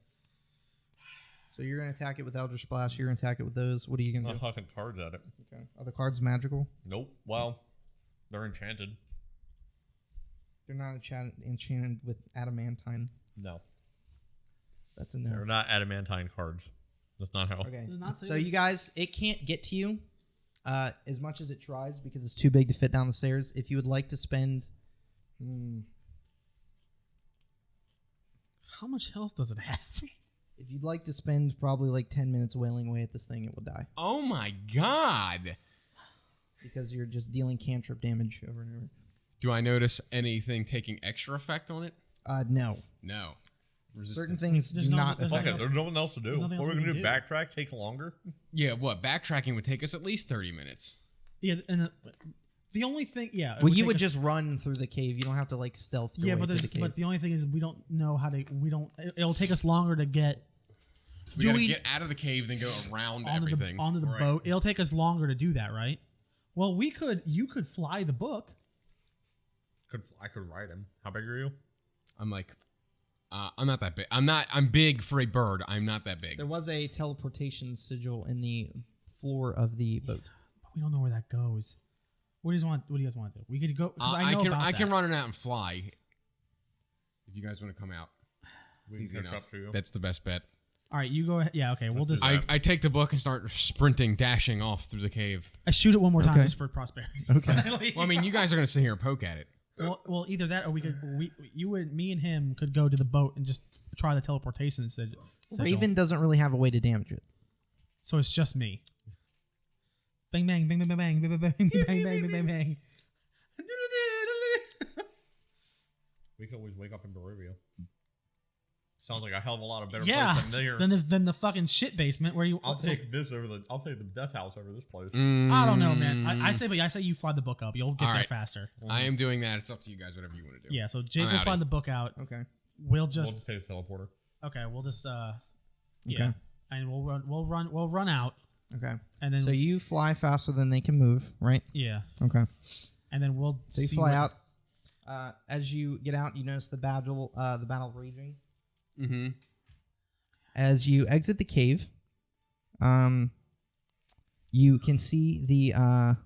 A: So you're going to attack it with Eldritch Blast. You're going to attack it with those. What are you going to
D: I'm
A: do?
D: hucking cards at it.
A: Okay. Are the cards magical?
D: Nope. Well, they're enchanted.
A: They're not enchanted with adamantine.
D: No.
A: That's a
D: They're
A: no.
D: not adamantine cards. That's not how.
A: Okay.
B: Does it not say
A: So
B: that?
A: you guys, it can't get to you as much as it tries because it's too big to fit down the stairs. If you would like to spend...
B: How much health does it have?
A: If you'd like to spend probably like 10 minutes wailing away at this thing, it will die.
C: Oh my god!
A: Because you're just dealing cantrip damage over and over.
C: Do I notice anything taking extra effect on it?
A: No.
C: No.
A: Certain things
B: There's
A: do
B: no-
A: not
B: there's
A: affect
D: Fuck
B: nothing
D: it. There's nothing else to do.
B: There's
D: What
B: nothing
D: are we
B: else we
D: going to
B: can
D: do?
B: do.
D: Backtrack? Take longer?
C: Yeah, what? Backtracking would take us at least 30 minutes.
B: Yeah, and the only thing, yeah. it
A: Well, you
B: take
A: would
B: us-
A: just run through the cave. You don't have to like stealth your
B: Yeah,
A: way
B: but
A: through
B: there's
A: the cave.
B: but the only thing is we don't know how to. We don't. It'll take us longer to get
C: We
B: Do
C: gotta
B: we-
C: get out of the cave, then go around
B: onto
C: everything.
B: the
D: Right.
B: boat. It'll take us longer to do that, right? Well, you could fly the book.
D: I could ride him. How big are you?
C: I'm like, I'm not that big. I'm big for a bird. I'm not that big.
A: There was a teleportation sigil in the floor of the boat.
B: But we don't know where that goes. What do you guys want to do? We could go. 'Cause I know about
C: I can
B: that.
C: run it out and fly. If you guys want to come out,
D: We
C: it's
D: can
C: easy
D: catch
C: enough.
D: up to you.
C: That's the best bet.
B: All right, you go ahead. Yeah, okay. We'll
D: Let's
B: just.
D: do that.
C: I take the book and start sprinting, dashing off through the cave.
B: I shoot it one more time
A: Okay.
B: just for prosperity.
A: Okay.
C: Well, I mean, you guys are gonna sit here and poke at it.
B: well, either that or me and him could go to the boat and just try the teleportation sigil.
A: Raven doesn't really have a way to damage it.
B: So it's just me. Bang bang bang bang bang bang bang bang bang bang bang bang bang.
D: We can always wake up in Barovia. Sounds like a hell of a lot of better
B: Yeah.
D: place than there.
B: Than the fucking shit basement where you.
D: I'll take the death house over this place.
B: I don't know, man. I say you fly the book up. You'll get
C: All
B: there
C: right.
B: faster.
C: I am doing that. It's up to you guys. Whatever you want to do.
B: Yeah. So Jake
C: I'm
B: will
C: outie.
B: fly the book out.
A: Okay.
B: We'll
D: We'll
B: just
D: just take the teleporter.
B: okay. We'll just yeah,
A: Okay.
B: and we'll run out,
A: Okay.
B: and then
A: So you fly faster than they can move, right?
B: yeah,
A: Okay.
B: and then we'll
A: So you
B: see
A: fly
B: what-
A: out. As you get out, you notice the battle raging.
C: Mm-hmm.
A: As you exit the cave, you can see the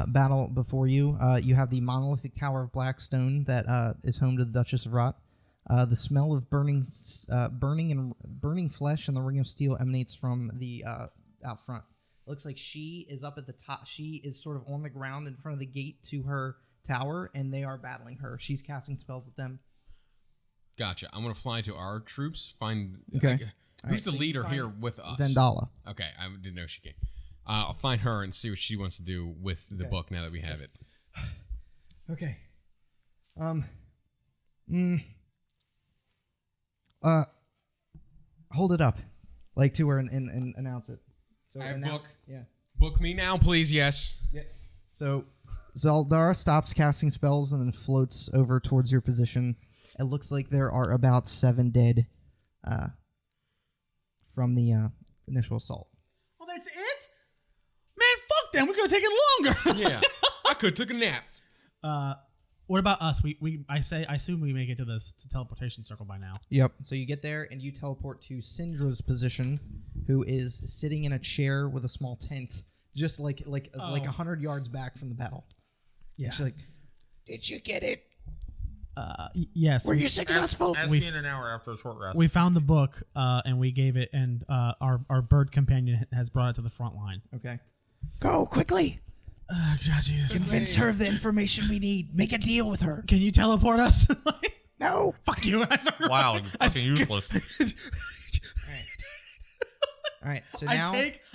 A: battle before you. You have the monolithic tower of black stone that is home to the Duchess of Rot. The smell of burning flesh and the ring of steel emanates from the out front. Looks like she is up at the top. She is sort of on the ground in front of the gate to her tower, and they are battling her. She's casting spells at them.
C: Gotcha. I'm gonna fly to our troops. Find
A: Okay.
C: who's
A: Alright,
C: the
A: so you
C: leader
A: find
C: here with us?
A: Zendala.
C: Okay, I didn't know she came. I'll find her and see what she wants to do with the
A: Okay.
C: book now that we have it.
A: Okay. Hold it up, like to her and announce it. So
C: I have
A: announce,
C: book.
A: yeah.
C: Book me now, please. Yes.
A: So Zaldara stops casting spells and then floats over towards your position. It looks like there are about 7 dead from the initial assault.
B: Oh, that's it? Man, fuck them. We're gonna take it longer.
C: Yeah. I could took a nap.
B: What about us? I assume we make it to this teleportation circle by now.
A: Yep. So you get there and you teleport to Syndra's position, who is sitting in a chair with a small tent, just like 100 yards back from the battle.
B: Yeah.
A: And she's like, "Did you get it?
B: Yes.
A: Were you successful?"
D: Ask
B: We've-
D: me in an hour after a short rest.
B: We found the book and we gave it, and our bird companion has brought it to the front line.
A: Okay. Go quickly.
B: God, Jesus.
A: Convince her of the information we need. Make a deal with her.
B: Can you teleport us?
A: No.
B: Fuck you.
D: Wow, you fucking useless.
A: All right. So now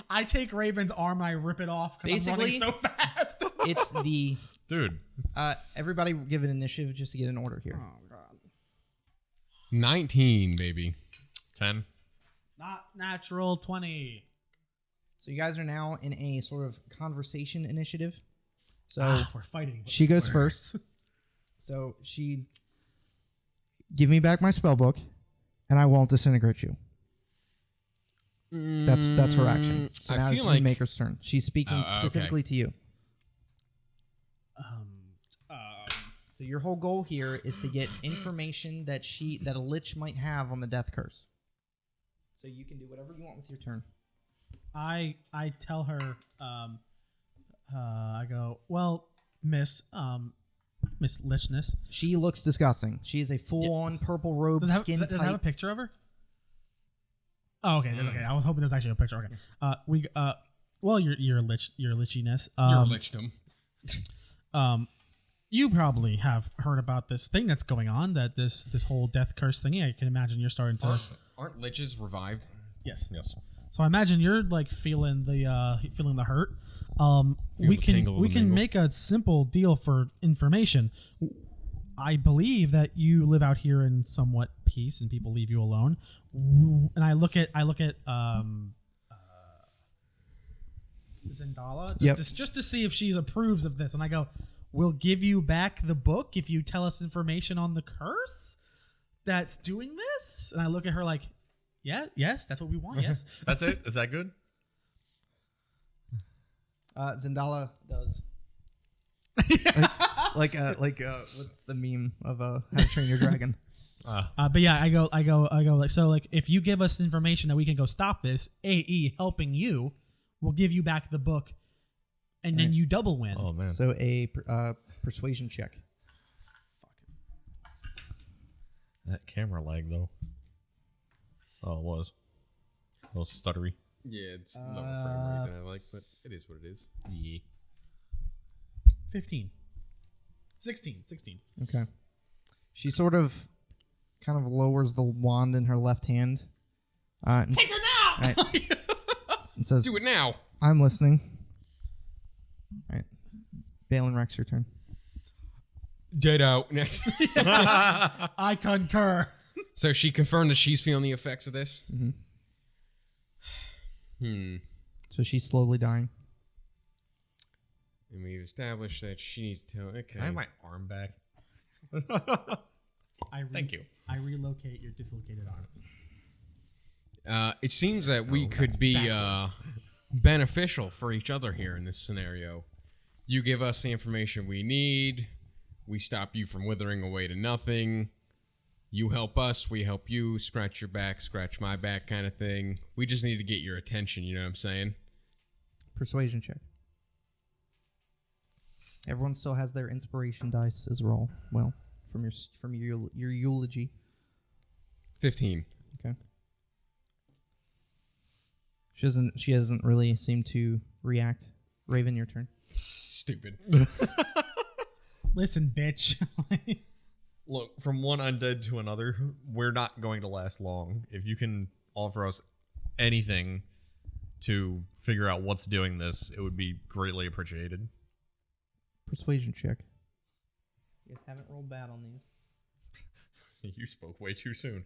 B: I take Raven's arm and I rip it off because I'm running
A: Basically-
B: so fast.
A: it's the
D: Dude,
A: everybody give an initiative just to get an order here.
C: 19, baby.
D: 10.
B: Not natural 20.
A: So you guys are now in a sort of conversation initiative. So
B: We're fighting.
A: she goes first. So she give me back my spell book, and I won't disintegrate you. That's her action. So
C: I
A: now
C: feel
A: it's
C: like
A: Maker's turn. She's speaking
C: okay.
A: specifically to you. So your whole goal here is to get information that a lich might have on the death curse. So you can do whatever you want with your turn.
B: I tell her, I go, well, Miss Lichness.
A: She looks disgusting. She is a full-on purple robe, skin
B: does it have a
A: tight.
B: picture of her? Oh, okay, that's okay. I was hoping there was actually a picture. Okay. Well, your lichiness.
C: You're liched him.
B: You probably have heard about this thing that's going on. That this whole death curse thingy. I can imagine you're starting to.
C: Aren't liches revived?
B: Yes.
D: Yes.
B: So I imagine you're like feeling the hurt. We
C: the tingle of the
B: can
C: mingle.
B: make a simple deal for information. I believe that you live out here in somewhat peace and people leave you alone. And I look at Zendala
A: Yep.
B: just to see if she approves of this. And I go, we'll give you back the book if you tell us information on the curse that's doing this. And I look at her like, yes, that's what we want. Yes.
D: That's it? Is that good?
A: Zendala does. like what's the meme of How to Train Your Dragon?
B: But yeah, I go like, so like if you give us information that we can go stop this, AE helping you, we'll give you back the book and then you double win.
D: Oh man.
A: So a persuasion check.
D: That camera lag though. Oh, it was. A little stuttery.
C: Yeah, it's lower frame rate than I like, but it is what it is.
D: Yeah.
B: 15. 16.
A: Okay. She sort of kind of lowers the wand in her left hand.
B: Take her now!
A: Right. And says,
C: Do it now.
A: I'm listening. All right. Balin Rex, your turn.
C: Dead out.
B: I concur.
C: So she confirmed that she's feeling the effects of this.
A: So she's slowly dying.
C: And we've established that she needs to tell. Okay.
D: Can I have my arm back? Thank you.
B: I relocate your dislocated arm.
C: It seems that we could be beneficial for each other here in this scenario. You give us the information we need. We stop you from withering away to nothing. You help us, we help you. Scratch your back, scratch my back kind of thing. We just need to get your attention, you know what I'm saying?
A: Persuasion check. Everyone still has their inspiration dice as roll. Well, from your eulogy.
C: 15.
A: Okay. She hasn't really seemed to react. Raven, your turn.
C: Stupid.
B: Listen, bitch.
D: Look, from one undead to another, we're not going to last long. If you can offer us anything to figure out what's doing this, it would be greatly appreciated.
A: Persuasion check. You guys haven't rolled bad on these.
D: You spoke way too soon.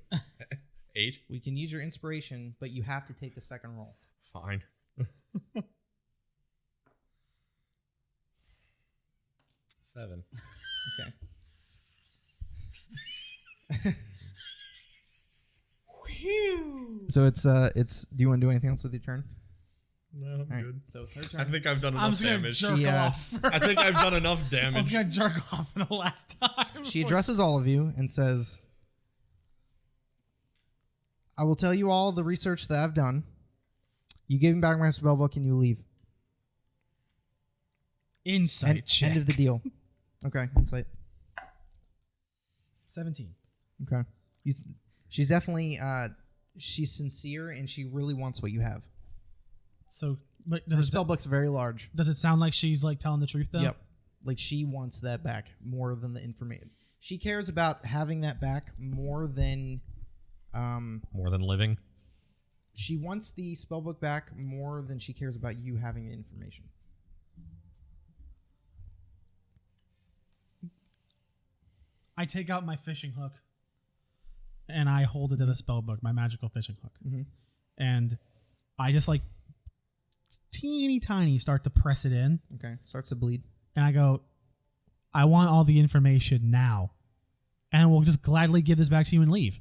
D: 8?
A: We can use your inspiration, but you have to take the second roll.
D: Fine. 7.
A: Okay. So it's do you want to do anything else with your turn?
D: No, I'm
A: All right.
D: good.
A: So it's her
D: I
A: turn.
D: think I've done
B: I'm
D: enough
B: just gonna
D: damage.
B: jerk
A: Yeah.
B: off.
D: I think I've done enough
B: I was
D: damage.
B: gonna jerk off for the last time.
A: She addresses all of you and says, I will tell you all the research that I've done. You give me back my spellbook and you leave.
B: Insight check.
A: End of the deal. Okay, insight.
B: 17.
A: Okay. She's definitely she's sincere and she really wants what you have.
B: So, but
A: Her
B: does
A: spellbook's very large.
B: it sound like she's like telling the truth though?
A: Yep. Like she wants that back more than the information. She cares about having that back more than
D: More than living.
A: she wants the spellbook back more than she cares about you having the information.
B: I take out my fishing hook and I hold it to the spellbook, my magical fishing hook.
A: Mhm.
B: And I just like teeny tiny start to press it in.
A: Okay. Starts to bleed.
B: And I go, I want all the information now. And we'll just gladly give this back to you and leave.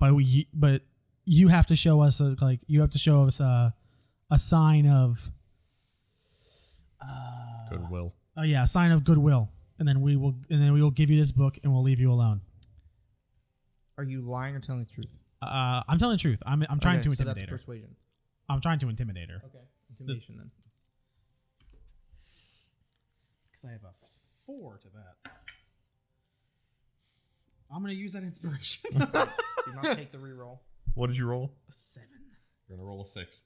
B: But you have to show us a sign of
D: Goodwill.
B: a sign of goodwill. And then we will give you this book and we'll leave you alone.
A: Are you lying or telling the truth?
B: I'm telling the truth. I'm trying to
A: so
B: intimidate
A: that's
B: her.
A: persuasion.
B: I'm trying to intimidate her.
A: Okay. Intimidation then.
B: Because I have a 4 to that. I'm going to use that inspiration.
A: Do not take the reroll.
D: What did you roll?
B: A 7.
D: You're gonna roll a 6.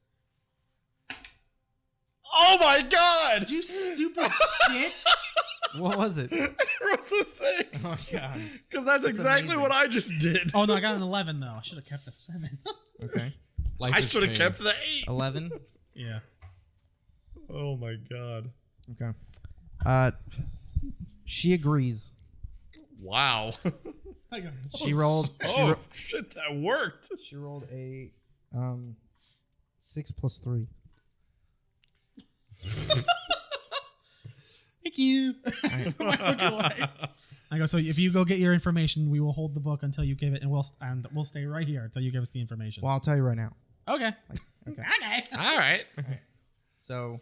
D: Oh my god!
B: You stupid shit.
A: What was it?
D: It was a 6.
A: Oh god.
D: Because that's exactly
A: amazing.
D: what I just did.
B: Oh, no, I got an 11, though. I should have kept a 7.
A: Okay.
C: Life
D: I
C: is
D: should have
C: pain.
D: kept the 8.
A: 11.
B: Yeah.
D: Oh my god.
A: Okay. She agrees.
D: Wow.
A: She rolled.
D: Oh shit, that worked.
A: She rolled a 6 plus 3.
B: Thank you. I go, so if you go get your information, we will hold the book until you give it, and we'll stay right here until you give us the information.
A: Well, I'll tell you right now.
B: Okay.
A: Okay.
B: Okay.
D: All right.
A: So,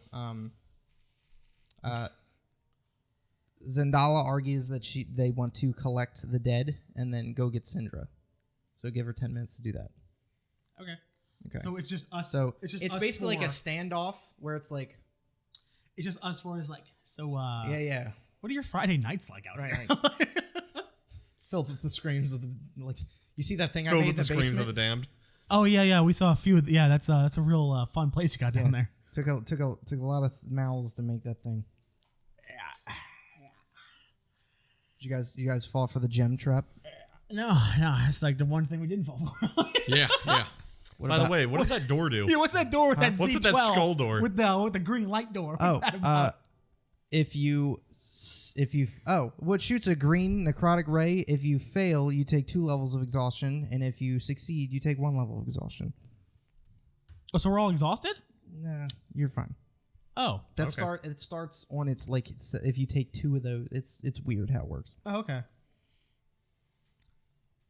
A: Zendala argues that they want to collect the dead and then go get Syndra. So give her 10 minutes to do that.
B: Okay.
A: Okay.
B: So it's just us.
A: So
B: it's just
A: it's
B: us
A: basically like a
B: four.
A: standoff where it's like
B: It's just us four is like, so,
A: Yeah.
B: what are your Friday nights like out
A: Right,
B: here?
A: Filled with the screams of the You see that thing I
D: Filled
A: made
D: with the
A: in the
D: screams
A: basement?
D: of the damned.
B: Oh, yeah. We saw a few. Yeah, that's a real fun place you got down there.
A: Took a lot of mouths to make that thing. Did you guys fall for the gem trap?
B: No, it's like the one thing we didn't fall for.
C: Yeah.
D: By the way, what does that door do?
B: Yeah, what's that door with that
D: What's
B: Z12?
D: with that skull door?
B: With the green light door. What's that about?
A: If you what shoots a green necrotic ray, if you fail, you take 2 levels of exhaustion, and if you succeed, you take 1 level of exhaustion.
B: Oh, so we're all exhausted?
A: Nah, you're fine.
B: Oh.
A: It starts on its if you take 2 of those, it's weird how it works.
B: Oh, okay.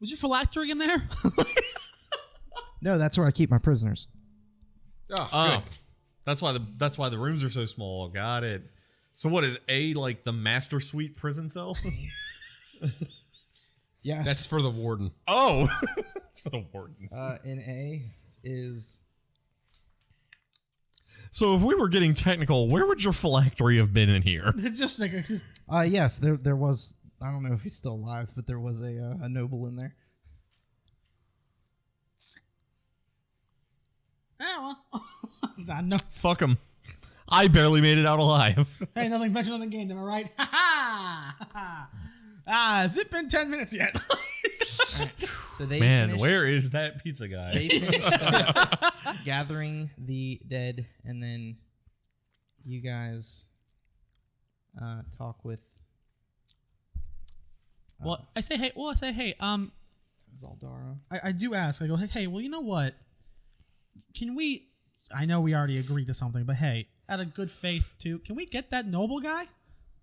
B: Was your phylactery in there?
A: No, that's where I keep my prisoners.
C: Oh, good.
D: That's why the rooms are so small. Got it. So what is A like the master suite prison cell?
A: Yes.
C: That's for the warden.
D: Oh, it's for the warden.
A: In A is
D: So if we were getting technical, where would your phylactery have been in here?
B: It's just like
A: yes, there was. I don't know if he's still alive, but there was a noble in there.
B: well. I know.
D: Fuck him. I barely made it out alive.
B: Hey, nothing ventured, nothing gained. Am I right? Ha! Has it been 10 minutes yet?
A: Right. So they
D: Man,
A: finished,
D: where is that pizza guy?
A: they finished gathering the dead, and then you guys talk with.
B: I say, hey.
A: Zaldara.
B: I do ask. I go, hey. Well, you know what? Can we? I know we already agreed to something, but hey, out of good faith, too, can we get that noble guy?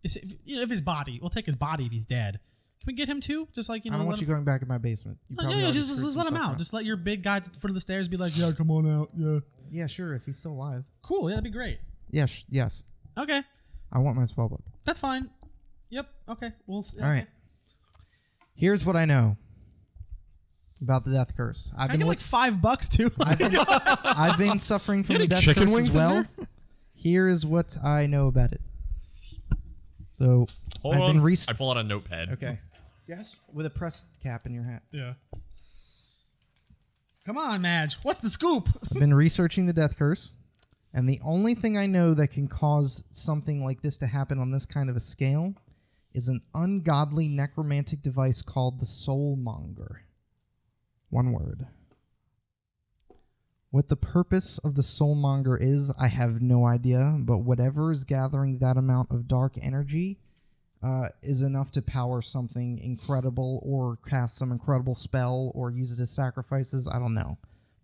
B: If his body, we'll take his body if he's dead. Can we get him too? Just like
A: I don't want you going back in my basement. You probably already
B: just
A: screwed some
B: let him
A: stuff
B: out.
A: up.
B: Just let your big guy at the foot of the stairs be like, yeah, come on out. Yeah.
A: Yeah, sure. If he's still alive.
B: Cool. Yeah, that'd be great.
A: Yes.
B: Okay,
A: I want my spellbook.
B: that's fine. Yep. Okay. We'll see.
A: All right. Here's what I know about the death curse.
B: I get like $5 too.
A: I've been suffering from the
D: any
A: death
D: chicken
A: curse
D: wings
A: as
D: in
A: well.
D: there?
A: Here is what I know about it. So
D: Hold
A: I've
D: on.
A: been
D: I pull out a notepad.
A: Okay. Yes. With a press cap in your hat.
B: Yeah. Come on, Madge. What's the scoop?
A: I've been researching the death curse, and the only thing I know that can cause something like this to happen on this kind of a scale is an ungodly necromantic device called the Soulmonger. One word. What the purpose of the Soulmonger is, I have no idea, but whatever is gathering that amount of dark energy is enough to power something incredible or cast some incredible spell or use it as sacrifices. I don't know.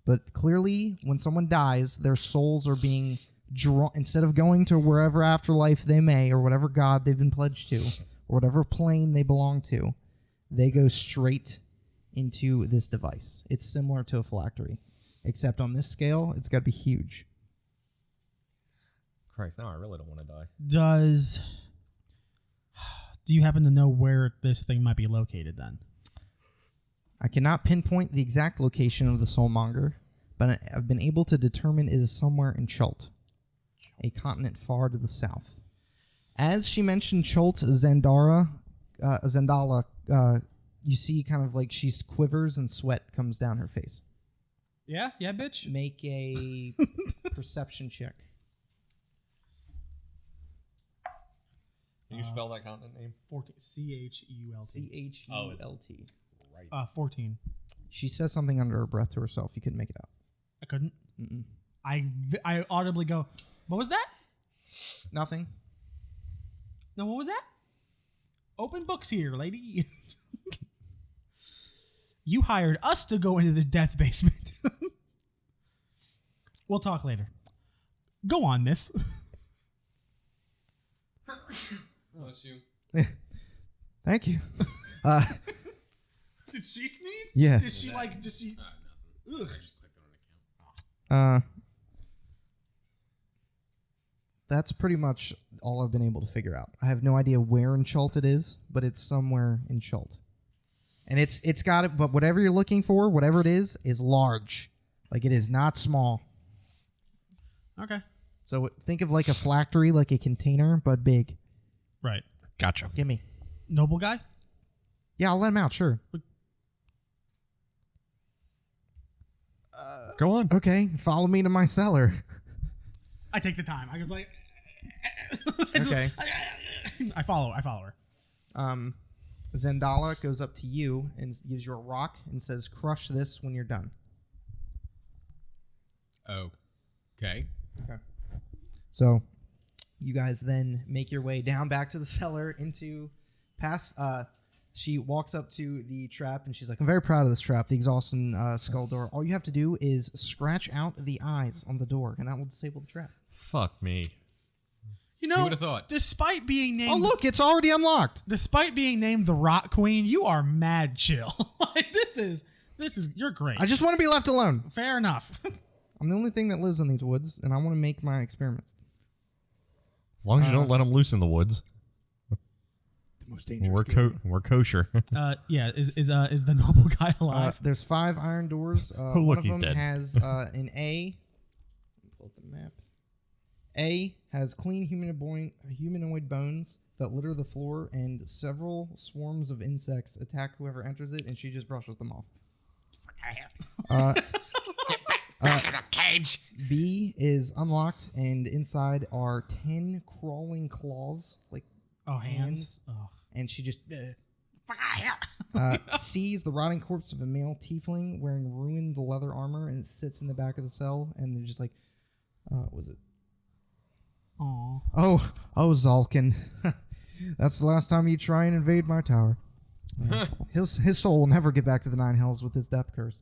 A: But clearly, when someone dies, their souls are being drawn, instead of going to wherever afterlife they may, or whatever god they've been pledged to, or whatever plane they belong to, they go straight into this device. It's similar to a phylactery, except on this scale, it's got to be huge.
D: Christ, now I really don't want to die.
B: Do you happen to know where this thing might be located then?
A: I cannot pinpoint the exact location of the Soulmonger, but I've been able to determine it is somewhere in Chult, a continent far to the south. As she mentioned Chult, Zendala, you see kind of like she quivers and sweat comes down her face.
B: Yeah, bitch.
A: Make a perception check.
D: Can you spell that continent name?
B: 14. CHEULT.
A: CHULT.
B: 14.
A: She says something under her breath to herself. You couldn't make it out.
B: I couldn't.
A: Mm-mm.
B: I audibly go, what was that?
A: Nothing.
B: No, what was that? Open books here, lady. You hired us to go into the death basement. We'll talk later. Go on, miss.
C: Bless you.
A: Thank you.
B: Did she sneeze?
A: Yeah.
B: Did she like? Did she?
C: Nothing.
B: Ugh.
C: I just clicked on an account.
A: That's pretty much all I've been able to figure out. I have no idea where in Chult it is, but it's somewhere in Chult. And it's got it, but whatever you're looking for, whatever it is large. Like, it is not small.
B: Okay.
A: So think of like a phylactery, like a container, but big.
B: Right.
D: Gotcha.
A: Gimme.
B: Noble guy?
A: Yeah, I'll let him out, sure.
D: Go on.
A: Okay, follow me to my cellar.
B: I take the time. I was like...
A: Okay.
B: I follow her.
A: Zendala goes up to you and gives you a rock and says, crush this when you're done.
C: Okay.
A: Okay. So you guys then make your way down back to the cellar into past... she walks up to the trap and she's like, I'm very proud of this trap, the exhaustion skull door. All you have to do is scratch out the eyes on the door and that will disable the trap.
D: Fuck me.
B: You
C: Who
B: know,
C: would have thought?
B: despite being named...
A: Oh, look, it's already unlocked.
B: Despite being named the Rock Queen, you are mad chill. Like, this is... You're great.
A: I just want to be left alone.
B: Fair enough.
A: I'm the only thing that lives in these woods, and I want to make my experiments.
D: As long as you don't let them loose in the woods.
A: The most dangerous.
D: We're kosher.
B: Yeah, is the noble guy alive?
A: There's 5 iron doors.
D: Oh, look,
A: one of
D: he's
A: them
D: dead.
A: has an A. Pull up the map. A has clean humanoid bones that litter the floor, and several swarms of insects attack whoever enters it, and she just brushes them off.
C: Back in the cage.
A: B is unlocked, and inside are 10 crawling claws, like
B: hands. Oh.
A: and she just... C is the rotting corpse of a male tiefling wearing ruined leather armor, and it sits in the back of the cell, and they're just like... was it?
B: Aw.
A: Oh, Zalkin. That's the last time you try and invade my tower. His soul will never get back to the 9 hells with his death curse.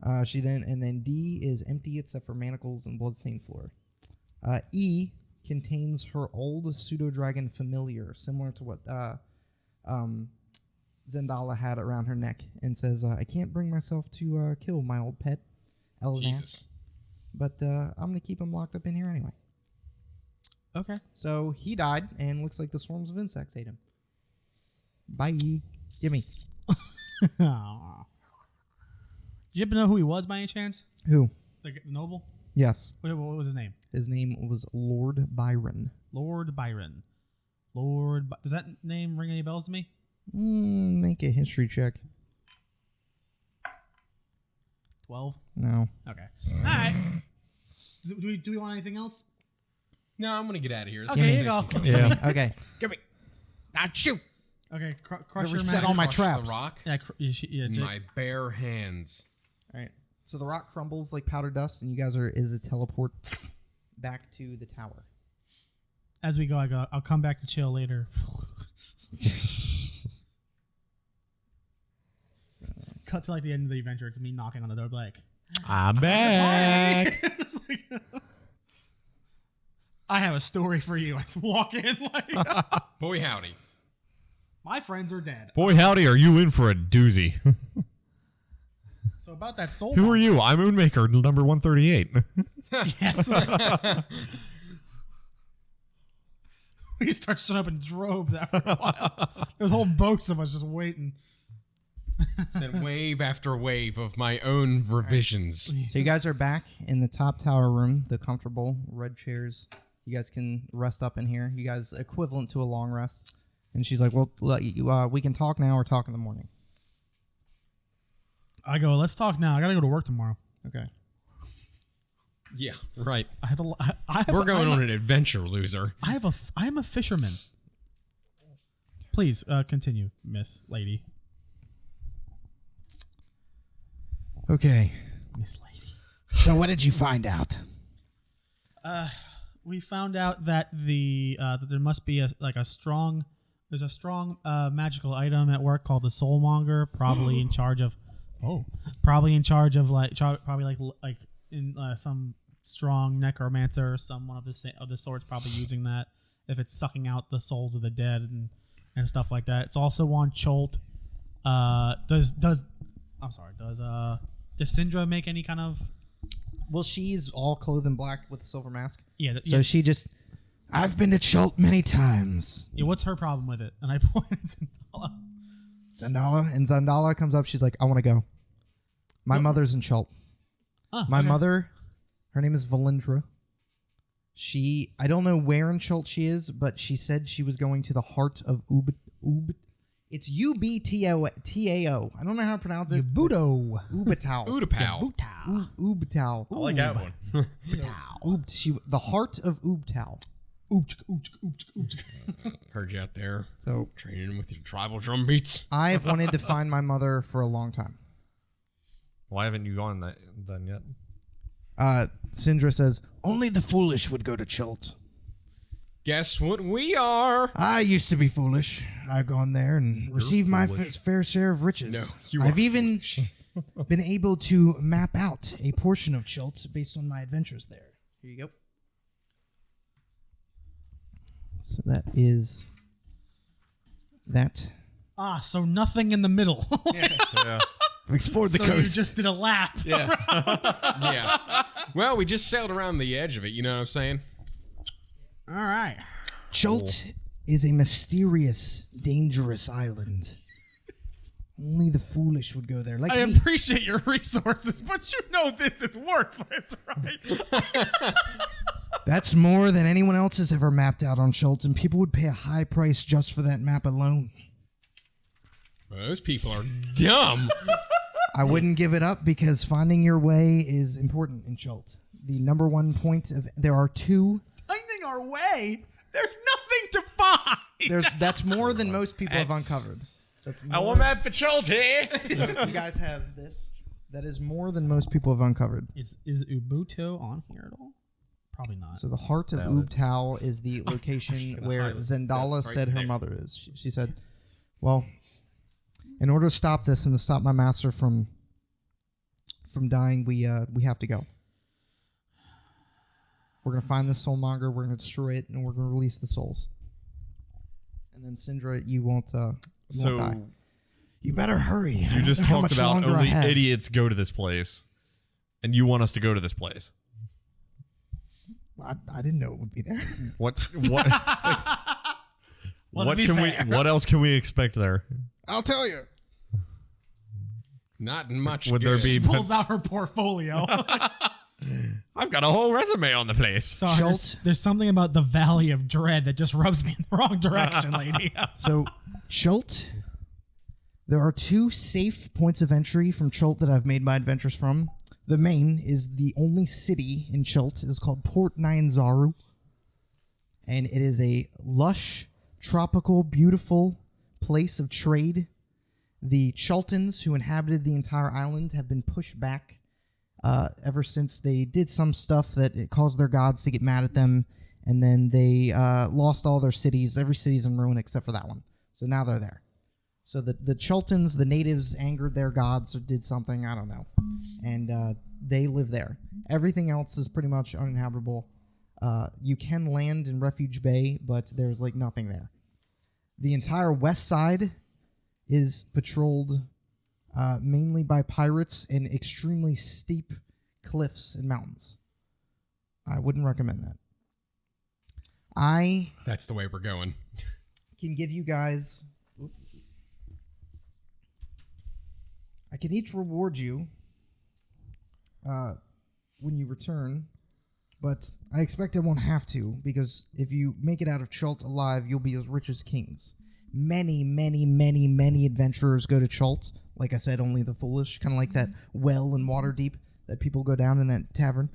A: Then D is empty except for manacles and bloodstained floor. E contains her old pseudo-dragon familiar, similar to what Zendala had around her neck, and says, I can't bring myself to kill my old pet, Elvas,
C: Jesus.
A: but I'm going to keep him locked up in here anyway.
B: Okay.
A: So he died, and looks like the swarms of insects ate him. Bye. Gimme.
B: Aw. Did you ever know who he was by any chance?
A: Who?
B: The noble?
A: Yes.
B: What was his name?
A: His name was Lord Byron.
B: Lord Byron. Does that name ring any bells to me?
A: Make a history check.
B: 12?
A: No.
B: Okay. All right. Do we want anything else?
C: No, I'm gonna get out of here.
B: Okay, here you go.
D: Yeah.
A: Okay.
C: Give me. Now shoot.
B: Okay, crush your
A: Reset
B: magic.
A: all my
C: Crush
A: traps.
C: The rock.
B: Yeah, Jake.
C: My bare hands.
A: All right. So the rock crumbles like powder dust, and you guys is a teleport back to the tower.
B: As we go, I'll come back to chill later. Cut to like the end of the adventure. It's me knocking on the door, like,
D: I'm back.
B: It's like, I have a story for you. I just walk in like,
C: Boy howdy.
B: my friends are dead.
D: Boy, howdy, are you in for a doozy?
B: So about that soul.
D: Who are you? I'm Moonmaker, number 138.
B: Yes. We start showing up in droves after a while. There's whole boats of us just waiting.
C: Send wave after wave of my own revisions.
A: So you guys are back in the top tower room, the comfortable red chairs. You guys can rest up in here. You guys equivalent to a long rest. And she's like, well, we can talk now or talk in the morning.
B: I go, let's talk now. I gotta go to work tomorrow.
A: Okay.
C: Yeah, right.
B: I have to.
C: We're going on an adventure, loser.
B: I am a fisherman. Please continue, Miss Lady.
A: Okay.
B: Miss Lady.
A: So what did you find out?
B: We found out that that there must be a strong magical item at work called the Soulmonger, probably in charge of some strong necromancer or someone of the sorts, probably using that if it's sucking out the souls of the dead and stuff like that. It's also on Cholt. Does Syndra make any kind of...
A: Well, she's all clothed in black with a silver mask.
B: Yeah.
A: So she just... I've been to Chult many times.
B: Yeah, what's her problem with it? And I pointed at Zendala.
A: Zendala comes up. She's like, I want to go. My mother's in Chult.
B: Oh,
A: My
B: okay.
A: mother, her name is Valindra. I don't know where in Chult she is, but she said she was going to the heart of it's Ubtao. I don't know how to pronounce it.
B: Ubuto.
A: Ubtao.
C: Utapau.
A: Ubtao.
D: I like that one.
A: The heart of Ubtao.
C: Heard you out there
A: So
C: training with your tribal drum beats.
A: I've wanted to find my mother for a long time.
D: Why haven't you gone then yet?
A: Sindra says, only the foolish would go to Chult.
C: Guess what we are?
A: I used to be foolish. I've gone there and received my fair share of riches.
C: No, you
A: I've
C: are
A: even been able to map out a portion of Chult based on my adventures there. Here you go. So that is that.
B: So nothing in the middle.
D: Yeah.
A: We explored the
B: so
A: coast.
B: you just did a lap.
C: Yeah. Well, we just sailed around the edge of it, you know what I'm saying?
B: All right.
A: Chult is a mysterious, dangerous island. Only the foolish would go there. Like
B: I
A: me.
B: appreciate your resources, but you know this is worthless, right?
A: That's more than anyone else has ever mapped out on Chult, and people would pay a high price just for that map alone.
C: Well, those people are dumb.
A: I wouldn't give it up because finding your way is important in Chult. The number one point of there are two.
B: Finding our way. There's nothing to find.
A: That's more than most people have uncovered. That's more.
D: Our map for Chult here.
A: You guys have this. That is more than most people have uncovered.
B: Is Ubuto on here at all? Probably not.
A: So the heart of Ubtao is the location where Zendala said her mother is. She said, well, in order to stop this and to stop my master from dying, we have to go. We're going to find this soulmonger, we're going to destroy it, and we're going to release the souls. And then Syndra, you won't die. You better hurry.
D: You just talked about only idiots go to this place, and you want us to go to this place.
A: I didn't know it would be there.
D: What
B: Well,
D: what
B: to be
D: can
B: fair.
D: what else can we expect there?
A: I'll tell you.
C: Not much.
D: Would there
C: good.
D: be
B: Pulls out her portfolio.
D: I've got a whole resume on the place.
B: Sorry,
A: Chult.
B: there's something about the Valley of Dread that just rubs me in the wrong direction, lady.
A: So, Chult, there are two safe points of entry from Chult that I've made my adventures from. The main is the only city in Chult. It's called Port Nyanzaru. And it is a lush, tropical, beautiful place of trade. The Chultans, who inhabited the entire island, have been pushed back ever since they did some stuff that it caused their gods to get mad at them. And then they lost all their cities. Every city's in ruin except for that one. So now they're there. So the Chultans, the natives, angered their gods or did something, I don't know. And they live there. Everything else is pretty much uninhabitable. You can land in Refuge Bay, but there's like nothing there. The entire west side is patrolled mainly by pirates and extremely steep cliffs and mountains. I wouldn't recommend that. I
C: That's the way we're going.
A: can give you guys... I can each reward you when you return, but I expect I won't have to, because if you make it out of Chult alive, you'll be as rich as kings. Many, many, many, many adventurers go to Chult. Like I said, only the foolish, kind of like that well in Waterdeep that people go down in that tavern.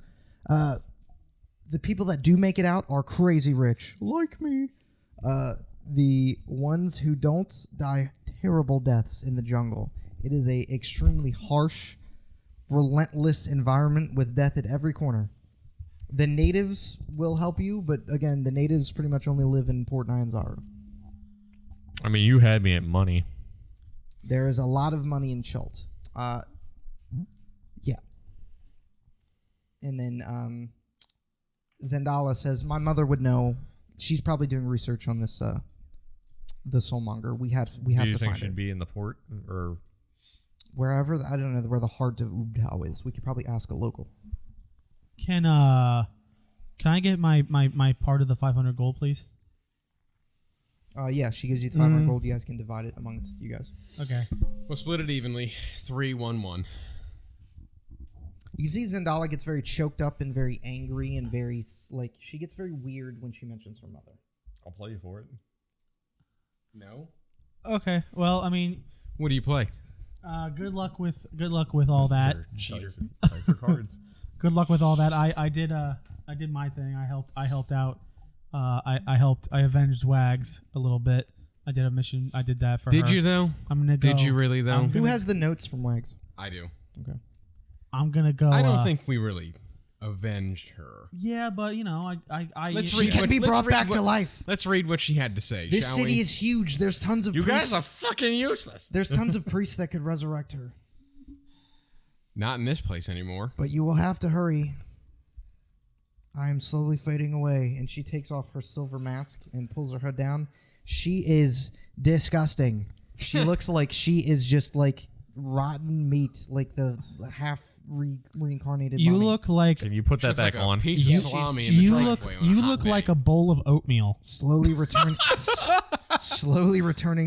A: The people that do make it out are crazy rich, like me. The ones who don't die terrible deaths in the jungle. It is a extremely harsh, relentless environment with death at every corner. The natives will help you, but again, the natives pretty much only live in Port Nyanzaru.
D: I mean, you had me at money.
A: There is a lot of money in Chult. Yeah. And then Zendala says, my mother would know. She's probably doing research on this the soulmonger. We have
D: Do
A: to
D: you
A: find
D: think
A: it.
D: she'd be in the port or?
A: Wherever, I don't know where the heart of Ubtao is. We could probably ask a local.
B: Can I get my part of the 500 gold, please?
A: Yeah, she gives you the 500 gold. You guys can divide it amongst you guys.
B: Okay.
C: We'll split it evenly. 3-1-1.
A: You see Zendala gets very choked up and very angry and very, like, she gets very weird when she mentions her mother.
D: I'll play you for it.
C: No.
B: Okay. Well, I mean,
C: What do you play?
B: good luck with all that.
C: Cheater.
D: Dice or cards.
B: Good luck with all that. I did my thing. I helped out. I avenged Wags a little bit. I did a mission. I did that for her.
C: Did you though?
B: I'm gonna go.
C: Did you really though?
B: I'm
A: Who has the notes from Wags?
C: I do.
A: Okay.
B: I'm gonna go.
C: I don't think we really avenged her.
B: Yeah, but you know, I
C: Let's
A: She
C: read
A: can
C: what-
A: be
C: let's
A: brought
C: read
A: back to
C: what-
A: life.
C: Let's read what she had to say.
A: This
C: shall
A: city
C: we?
A: is huge. There's tons of
D: You
A: priests.
D: guys are fucking useless.
A: There's tons of priests that could resurrect her.
C: Not in this place anymore.
A: But you will have to hurry. I am slowly fading away. And she takes off her silver mask and pulls her hood down. She is disgusting. She looks like she is just like rotten meat, like the half reincarnated
B: You
A: mummy.
B: look like
D: Can you put that
C: Looks
D: back
C: like a
D: on?
C: piece
A: You-
C: of salami in
B: you
C: the
B: look
C: driveway on a hot
B: like
C: day.
B: a bowl of oatmeal.
A: slowly returning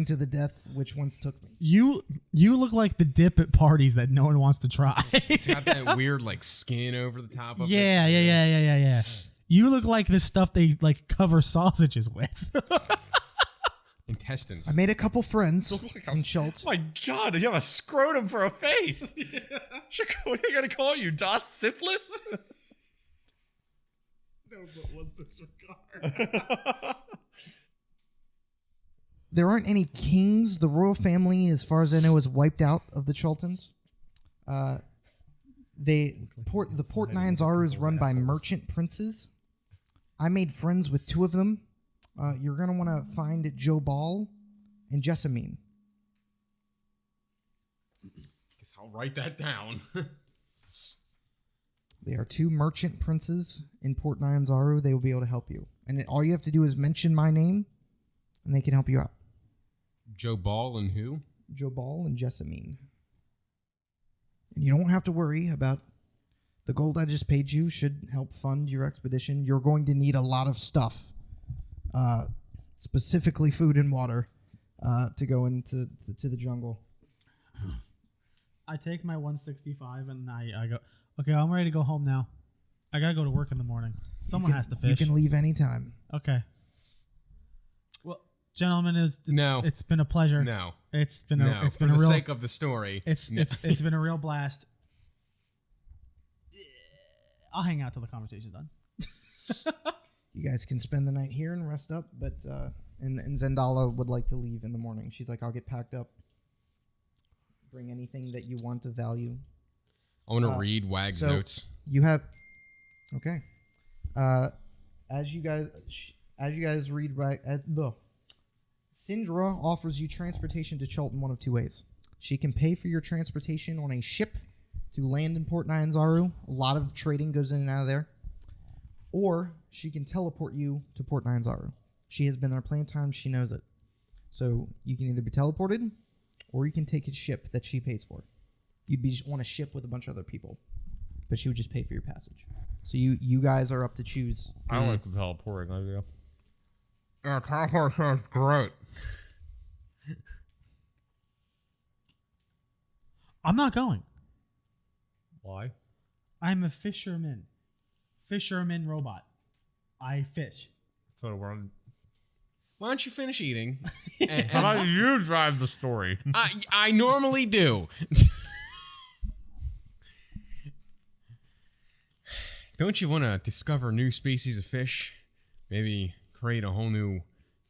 A: to the death which once took me.
B: You look like the dip at parties that no one wants to try.
C: It's got that weird like skin over the top of it.
B: Yeah. You look like the stuff they like cover sausages with.
C: Intestines.
A: I made a couple friends in Schultz.
D: Oh my God, you have a scrotum for a face. What are you gonna call you, Doth Syphilis?
B: No, but was disregard.
A: There aren't any kings. The royal family, as far as I know, is wiped out of the Chultans. The Port Nine Zaru is run by merchant princes. I made friends with two of them. You're gonna want to find Joe Ball and Jessamine.
C: Guess I'll write that down.
A: They are two merchant princes in Port Nine Zaru. They will be able to help you. And all you have to do is mention my name, and they can help you out.
C: Joe Ball and who?
A: Joe Ball and Jessamine. And you don't have to worry about the gold I just paid you should help fund your expedition. You're going to need a lot of stuff, specifically food and water, to go into the jungle.
B: I take my 165 and I go, okay, I'm ready to go home now. I gotta go to work in the morning. Someone has to fish.
A: You can leave anytime.
B: Okay. Well, gentlemen,
C: No.
B: it's been a pleasure.
C: No.
B: It's been
C: No.
B: it's
C: For
B: been a
C: the
B: real
C: sake of the story.
B: it's been a real blast. I'll hang out till the conversation's done.
A: You guys can spend the night here and rest up, but and Zendala would like to leave in the morning. She's like, I'll get packed up. Bring anything that you want of value.
C: I want to read Wag's
A: so-
C: notes.
A: You have, okay. As you guys read right, Syndra offers you transportation to Chult in one of two ways. She can pay for your transportation on a ship to land in Port Nine Zaru. A lot of trading goes in and out of there. Or she can teleport you to Port Nine Zaru. She has been there plenty of times. She knows it. So you can either be teleported, or you can take a ship that she pays for. You'd be on a ship with a bunch of other people, but she would just pay for your passage. So you guys are up to choose.
D: I don't like the teleporting idea.
C: Teleport sounds great.
B: I'm not going.
D: Why?
B: I'm a fisherman. Fisherman robot. I fish.
D: So we're on.
C: Why don't you finish eating?
D: How about you drive the story?
C: I normally do. Don't you want to discover new species of fish? Maybe create a whole new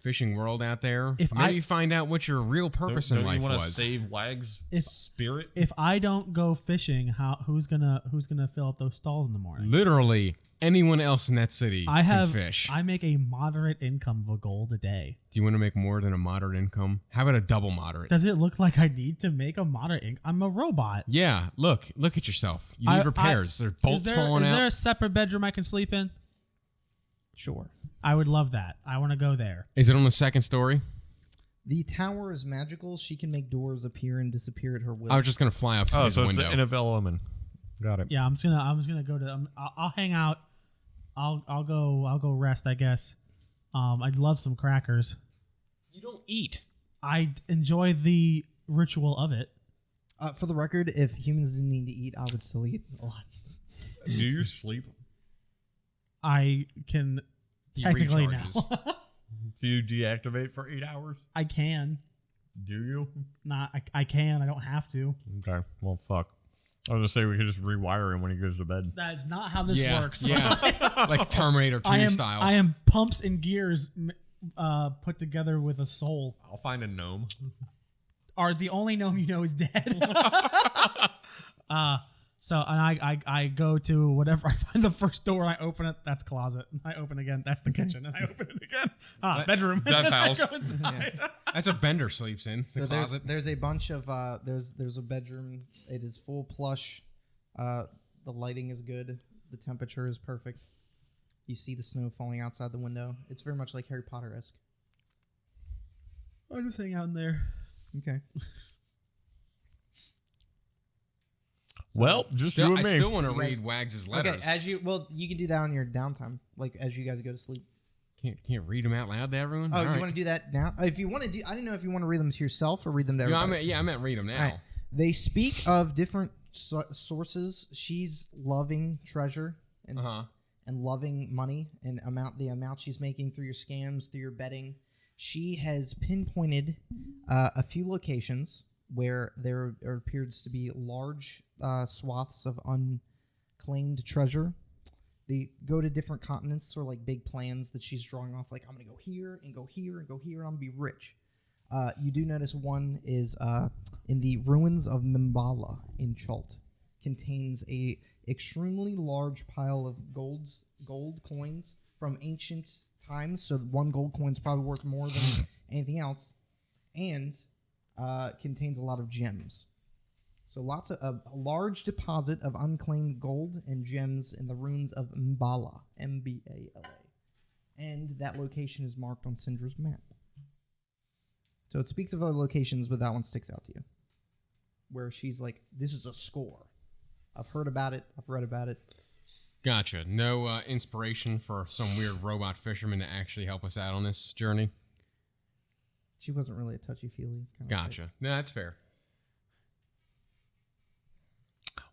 C: fishing world out there?
B: If
C: Maybe find out what your real purpose in
D: don't
C: life
D: you want to
C: was.
D: save Wag's
B: If-
D: spirit?
B: If I don't go fishing, who's gonna fill up those stalls in the morning?
C: Literally anyone else in that city can fish.
B: I make a moderate income of $1 a day.
C: Do you want to make more than a moderate income? How about a double moderate?
B: Does it look like I need to make a moderate income? I'm a robot.
C: Yeah, look at yourself. You need repairs. There's bolts falling
B: Is
C: out.
B: there a separate bedroom I can sleep in?
A: Sure.
B: I would love that. I want to go there.
C: Is it on the second story?
A: The tower is magical. She can make doors appear and disappear at her will.
C: I was just gonna fly up to
D: Oh,
C: his
D: so it's
C: window.
D: the Annihilation Omen. Got it.
B: Yeah, I'm just gonna go to. I'll hang out. I'll go rest. I guess. I'd love some crackers.
C: You don't eat.
B: I enjoy the ritual of it.
A: For the record, if humans didn't need to eat, I would still eat a lot.
D: Do you sleep?
B: I can
C: He
B: technically
C: recharges.
B: now.
D: Do you deactivate for 8 hours?
B: I can.
D: Do you?
B: Not. I can. I don't have to.
D: Okay. Well, fuck. I was gonna say we could just rewire him when he goes to bed.
B: That is not how this
C: Yeah,
B: works.
C: yeah. Like Terminator 2
B: I
C: style.
B: am pumps and gears put together with a soul.
D: I'll find a gnome.
B: Are the only gnome you know is dead. So and I go to whatever, I find the first door and I open it. That's closet. And I open again. That's the kitchen. And I open it again. Bedroom.
D: Death
B: And then I
D: house.
B: go inside.
C: That's what Bender sleeps in. The
A: So
C: closet.
A: there's a bunch of there's a bedroom. It is full plush. The lighting is good. The temperature is perfect. You see the snow falling outside the window. It's very much like Harry Potter-esque.
B: I'll just hang out in there.
A: Okay.
D: Well, just
C: Still,
D: you
C: I
D: and me.
C: still want to
A: You guys-
C: read Wags' letters.
A: Okay, you can do that on your downtime, like as you guys go to sleep.
C: Can't read them out loud to everyone.
A: Oh,
C: All
A: you
C: right.
A: want to do that now? If you want to do, I didn't know if you want to read them to yourself or read them to
C: Yeah,
A: everybody.
C: I meant read them now.
A: All right. They speak of different sources. She's loving treasure and and loving money and the amount she's making through your scams, through your betting. She has pinpointed a few locations where there appears to be large swaths of unclaimed treasure. They go to different continents, sort of like big plans that she's drawing off. Like, I'm going to go here and go here and go here, and I'm going to be rich. You do notice one is in the ruins of Mimbala in Chult. Contains a extremely large pile of gold coins from ancient times. So one gold coin is probably worth more than anything else. And contains a lot of gems. So lots of a large deposit of unclaimed gold and gems in the ruins of Mbala, M-B-A-L-A. And that location is marked on Syndra's map. So it speaks of other locations, but that one sticks out to you. Where she's like, this is a score. I've heard about it. I've read about it.
C: Gotcha. No inspiration for some weird robot fisherman to actually help us out on this journey.
A: She wasn't really a touchy-feely kind of
C: Gotcha.
A: type.
C: No, that's fair.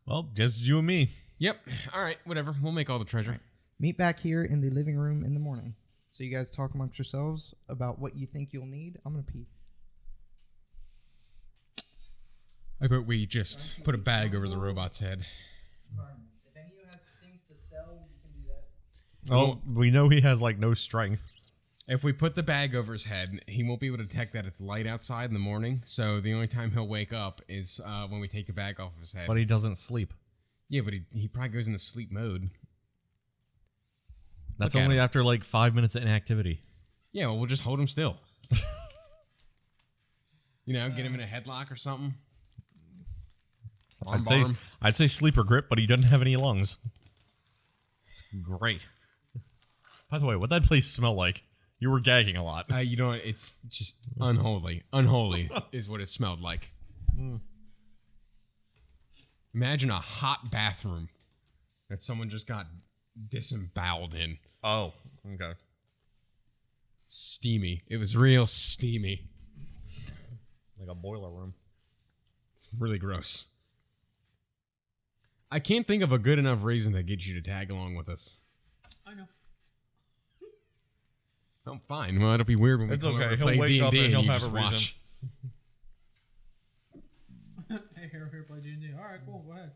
D: Well, just you and me.
C: Yep. All right. Whatever. We'll make all the treasure.
A: Right. Meet back here in the living room in the morning. So you guys talk amongst yourselves about what you think you'll need. I'm going to pee.
C: I vote we just put a bag over the robot's head.
A: If any of you has things to sell, you can do that.
D: Oh, we know he has like no strength.
C: If we put the bag over his head, he won't be able to detect that it's light outside in the morning. So the only time he'll wake up is when we take the bag off of his head.
D: But he doesn't sleep.
C: Yeah, but he probably goes into sleep mode.
D: That's
C: Look at
D: only
C: him.
D: after like 5 minutes of inactivity.
C: Yeah, well, we'll just hold him still. You know, get him in a headlock or something.
D: I'd say sleeper grip, but he doesn't have any lungs. It's great. By the way, what that place smell like? You were gagging a lot.
C: You know, it's just unholy. Unholy is what it smelled like. Imagine a hot bathroom that someone just got disemboweled in.
D: Oh, okay.
C: Steamy. It was real steamy.
D: Like a boiler room.
C: Really gross. I can't think of a good enough reason to get you to tag along with us.
B: I know.
C: Oh, fine. Well, it'll be weird when we
D: It's
C: come over
D: okay.
C: to
D: He'll
C: play
D: wake
C: D&D
D: up and
C: and
D: he'll
C: you
D: have
C: just
D: a reason.
C: watch.
B: Hey, here, play D&D. All right, cool. Go ahead.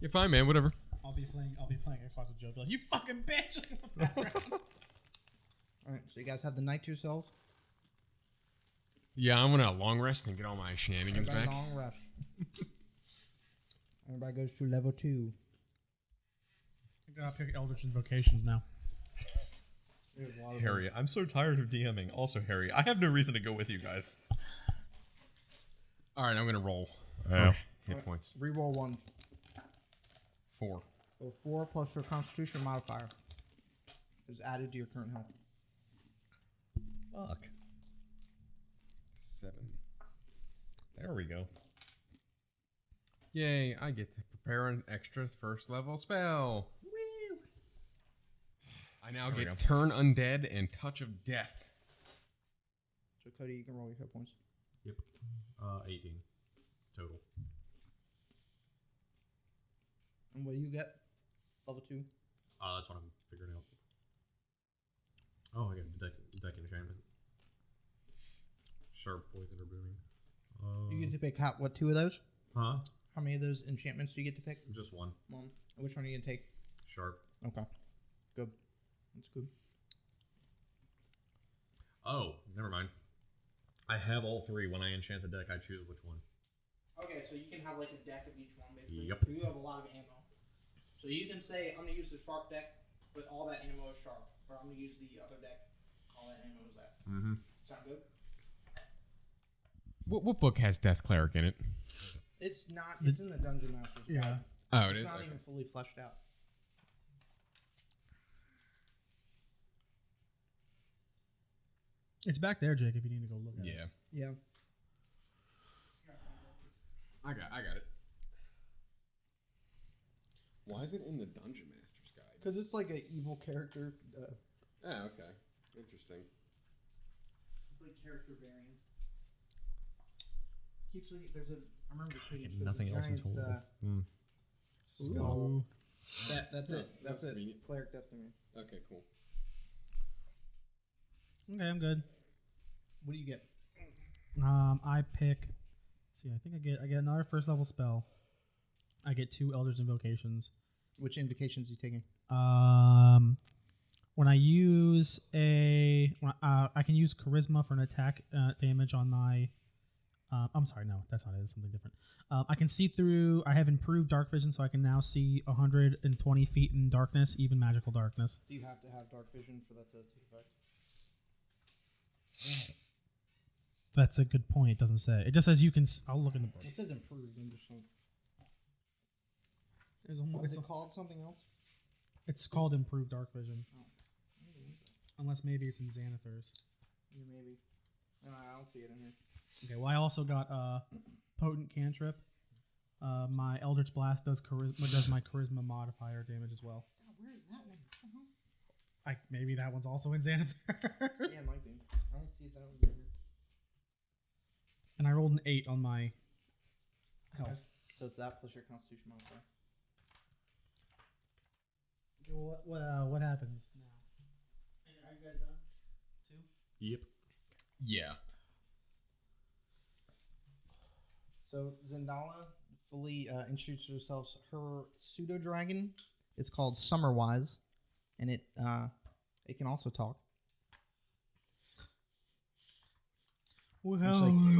C: You're fine, man. Whatever.
B: I'll be playing Xbox with Joe. Be like, you fucking bitch.
A: All right, so you guys have the night to yourselves.
C: Yeah, I'm gonna long rest and get all my shenanigans
A: Everybody
C: back.
A: long rest. Everybody goes to level 2.
B: I gotta pick Eldritch Invocations now.
A: There's a lot of
D: Harry, I'm so tired of DMing. Also, Harry, I have no reason to go with you guys.
C: All right, I'm gonna roll.
D: Yeah.
C: Hit points.
A: Reroll 1.
C: 4.
A: So 4 plus your Constitution modifier is added to your current health.
D: Fuck.
C: 7.
D: There we go.
C: Yay! I get to prepare an extra first level spell. Woo! I now
D: There we go.
C: get Turn Undead and Touch of Death.
A: So Cody, you can roll your hit points.
D: Yep. 18 total.
A: And what do you get? Level 2.
D: That's what I'm figuring out. Oh, I got deck enchantment. Sharp, poison, or booming.
A: You get to pick what 2 of those?
D: Huh?
A: How many of those enchantments do you get to pick?
D: Just one.
A: One. Which one are you gonna take?
D: Sharp.
A: Okay. Good. That's good.
D: Oh, never mind. I have all 3. When I enchant the deck, I choose which one.
A: Okay, so you can have like a deck of each one, basically.
D: Yep.
A: You have a lot of ammo. So you can say, I'm gonna use the sharp deck, but all that ammo is sharp. Or I'm gonna use the other deck, all that ammo is that.
D: Mm-hmm.
A: Sound good?
C: What book has Death Cleric in it?
A: It's not. It's in the Dungeon Master's Guide.
C: Oh,
A: It's
C: it is.
A: not
C: Okay.
A: even fully fleshed out.
B: It's back there, Jake, if you need to go look at it.
C: Yeah.
A: Yeah.
C: I got it. Why is it in the Dungeon Master's Guide?
A: Because it's like an evil character.
C: Oh, okay. Interesting.
A: It's like character variants. Keeps there's a. I remember the page.
D: Nothing else
A: giant,
D: until.
A: skull.
B: Ooh.
A: That's it.
C: That's
A: That's it.
C: convenient.
A: Cleric Death to me.
C: Okay, cool.
B: Okay, I'm good.
A: What do you get?
B: I pick. See, I think I get another first level spell. I get 2 Eldritch Invocations.
A: Which invocations are you taking?
B: When I use I can use Charisma for an attack damage on my. I'm sorry, no, that's not it. It's something different. I can see through. I have improved dark vision, so I can now see 120 feet in darkness, even magical darkness.
A: Do you have to have dark vision for that to take effect?
B: That's a good point. It doesn't say. It just says you can. I'll look in the book.
A: It says improved. I'm just like,
B: There's a,
A: is it called something else?
B: it's called improved dark vision,
A: Oh.
B: unless maybe it's in Xanathar's.
A: Yeah, maybe. No, I don't see it in here.
B: Okay. Well, I also got potent cantrip. My Eldritch Blast does my charisma modifier damage as well.
A: Oh, where is that one?
B: Maybe that one's also in Xanathar's.
A: Yeah, it might be. I don't see that one in here.
B: And I rolled an 8 on my health.
A: Okay. So it's that plus your Constitution modifier.
B: Okay, what happens now? Are you guys done? 2?
D: Yep.
C: Yeah.
A: So Zendala fully introduced herself. Her pseudo dragon is called Summerwise, and it can also talk.
B: Well,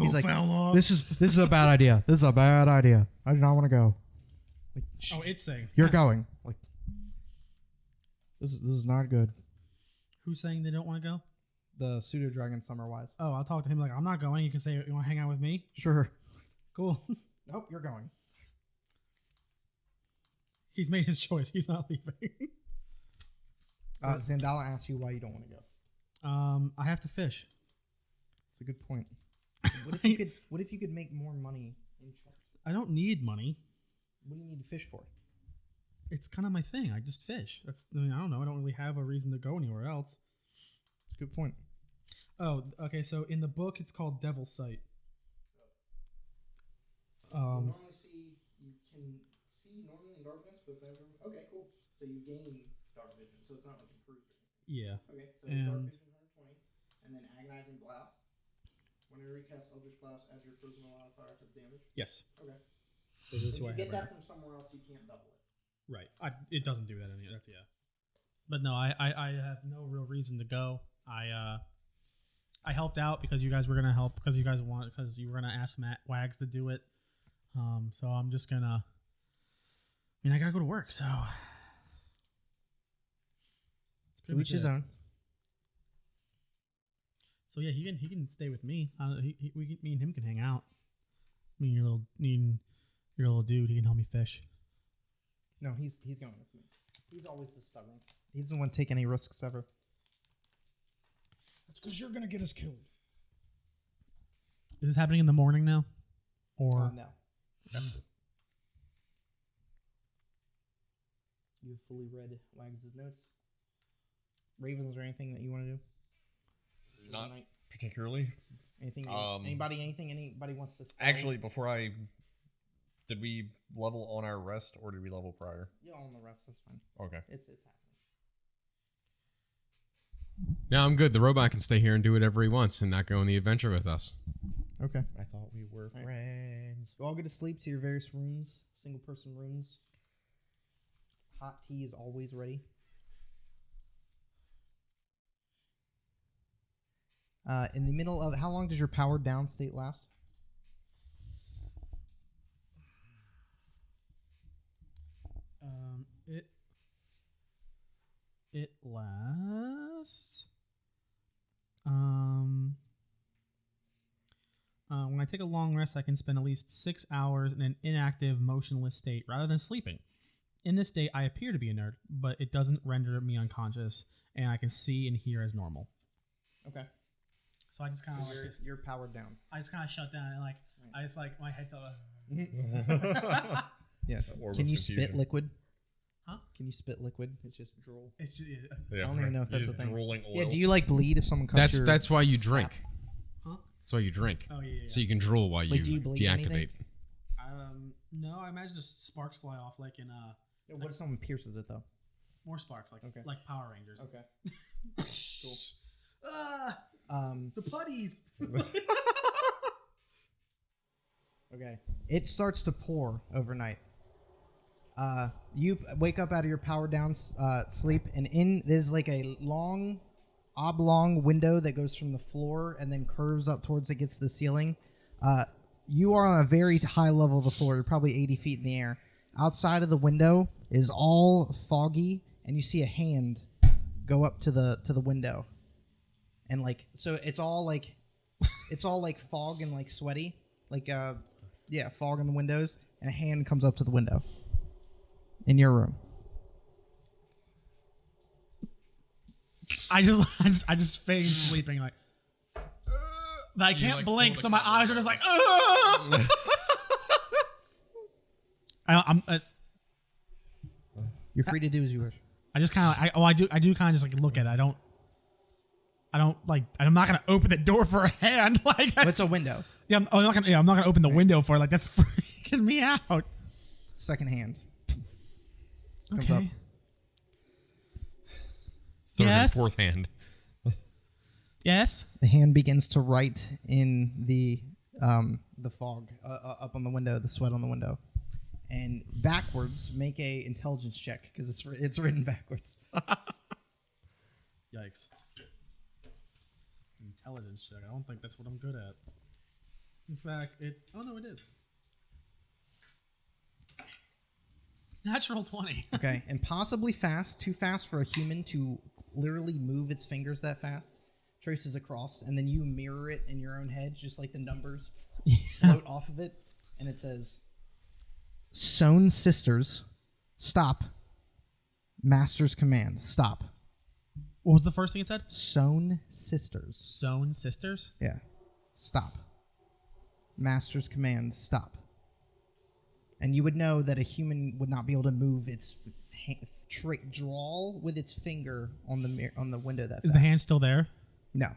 A: he's like, this is a bad idea. This is a bad idea. I do not want to go. Like,
B: oh, it's saying
A: you're going. Like, this is not good.
B: Who's saying they don't want to go?
A: The pseudo dragon Summerwise.
B: Oh, I'll talk to him like I'm not going. You can say you want to hang out with me.
A: Sure.
B: Cool.
A: Nope, you're going.
B: He's made his choice. He's not leaving.
A: Zendala asks you why you don't want to go.
B: I have to fish.
A: It's a good point. What if you could make more money in chess?
B: I don't need money.
A: What do you need to fish for?
B: It's kind of my thing. I just fish. I don't know. I don't really have a reason to go anywhere else.
A: It's a good point.
B: Oh, okay. So in the book, it's called Devil's Sight.
A: You normally you can see normally in darkness, but okay, cool. So you gain dark vision, so it's not like improved.
B: Yeah.
A: Okay, so
B: And-
A: dark vision 120, and then agonizing blast. Whenever you cast Eldritch Blast, add your charisma modifier to the damage.
B: Yes.
A: Okay.
B: Those are the
A: If
B: two
A: you
B: I
A: get
B: have
A: that from somewhere else, you can't double it.
B: right. It doesn't do that any. That's yeah. But no, I have no real reason to go. I helped out because you guys were gonna help because you were gonna ask Matt Wags to do it. So I'm just gonna. I mean, I gotta go to work, so.
A: To each his own.
B: So yeah, he can stay with me. Me and him can hang out. Me and your little dude. He can help me fish.
A: No, he's going with me. He's always the stubborn. He doesn't want to take any risks ever. That's because you're gonna get us killed.
B: Is this happening in the morning now, or
A: No. You have fully read Wags' notes. Ravens or anything that you want to do?
D: Not particularly.
A: Anything?
D: Um,
A: Anybody wants to sell?
D: Actually, before I Did we level on our rest or did we level prior?
A: Yeah, on the rest, that's fine.
D: Okay.
A: It's happening.
C: No, I'm good. The robot can stay here and do whatever he wants and not go on the adventure with us.
A: Okay.
D: I thought we were
A: Right.
D: friends.
A: You all go to sleep to your various rooms, single person rooms. Hot tea is always ready. In the middle of how long does your powered down state last?
B: It lasts. When I take a long rest, I can spend at least 6 hours in an inactive, motionless state rather than sleeping. In this state, I appear to be inert, but it doesn't render me unconscious, and I can see and hear as normal.
A: Okay.
B: So I just kind of
A: You're powered down.
B: I just kind of shut down and like I just like my head to
A: Yeah.
D: Orb
A: Can
D: of
A: you
D: confusion.
A: spit liquid?
B: Huh?
A: Can you spit liquid? It's just drool.
B: it's just
D: Yeah,
A: I don't even know if that's
D: Just
A: a thing.
D: drooling oil.
A: Yeah. Do you like bleed if someone cuts your?
C: That's why you drink.
B: Huh?
C: That's why you drink.
B: Oh yeah.
C: So you can drool while
A: Like,
C: you
A: do you bleed
C: deactivate.
A: anything?
B: No, I imagine just sparks fly off like in
A: What if someone pierces it though?
B: more sparks like
A: Okay.
B: like Power Rangers.
A: Okay.
B: The putties.
A: Okay. It starts to pour overnight. You wake up out of your power down sleep, and there's like a long, oblong window that goes from the floor and then curves up towards it gets to the ceiling. You are on a very high level of the floor. You're probably 80 feet in the air. Outside of the window is all foggy, and you see a hand go up to the window, and like so it's all like fog and like sweaty, like fog in the windows, and a hand comes up to the window in your room.
B: I just feign sleeping like. I can't
C: like,
B: blink,
C: pull the
B: so my
C: cover
B: eyes are
C: over.
B: just like. I'm.
A: You're free to do as you wish.
B: I just kind of. I do kind of just like look at it. I don't like. I'm not gonna open the door for a hand like.
A: What's a window?
B: Yeah, I'm not gonna open the window for it. Like that's freaking me out.
A: Second hand. Comes
B: Okay.
A: up.
D: Third and
B: Yes.
D: fourth hand.
B: Yes.
A: The hand begins to write in the fog up on the window, the sweat on the window, and backwards. Make a intelligence check because it's written backwards.
B: Yikes. Intelligence check. I don't think that's what I'm good at. In fact, oh no, it is. Natural 20.
A: Okay, impossibly fast, too fast for a human to literally move its fingers that fast. Traces across, and then you mirror it in your own head, just like the numbers float off of it, and it says, "Sewn sisters, stop. Master's command, stop.
B: What was the first thing it said?
A: Sewn sisters,
B: Sewn sisters?
A: yeah, stop. Master's command, stop." And you would know that a human would not be able to move its draw with its finger on the window that
B: Is
A: fast.
B: the hand still there?
A: No.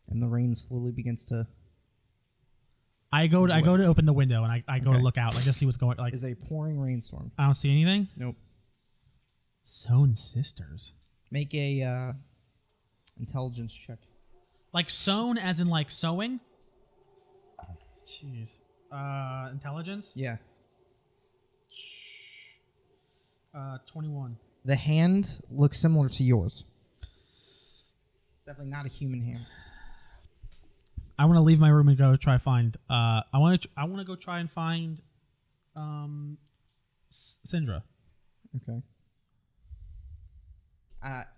A: And the rain slowly begins to
B: I go to open the window and I go to
A: Okay.
B: look out, like just see what's going like
A: is a pouring rainstorm.
B: I don't see anything.
A: Nope.
B: Sewn sisters.
A: Make a intelligence check.
B: Like sewn as in like sewing? Jeez. Intelligence?
A: Yeah.
B: 21.
A: The hand looks similar to yours. Definitely not a human hand.
B: I want to leave my room and go try find. I want to go try and find, Syndra.
A: Okay.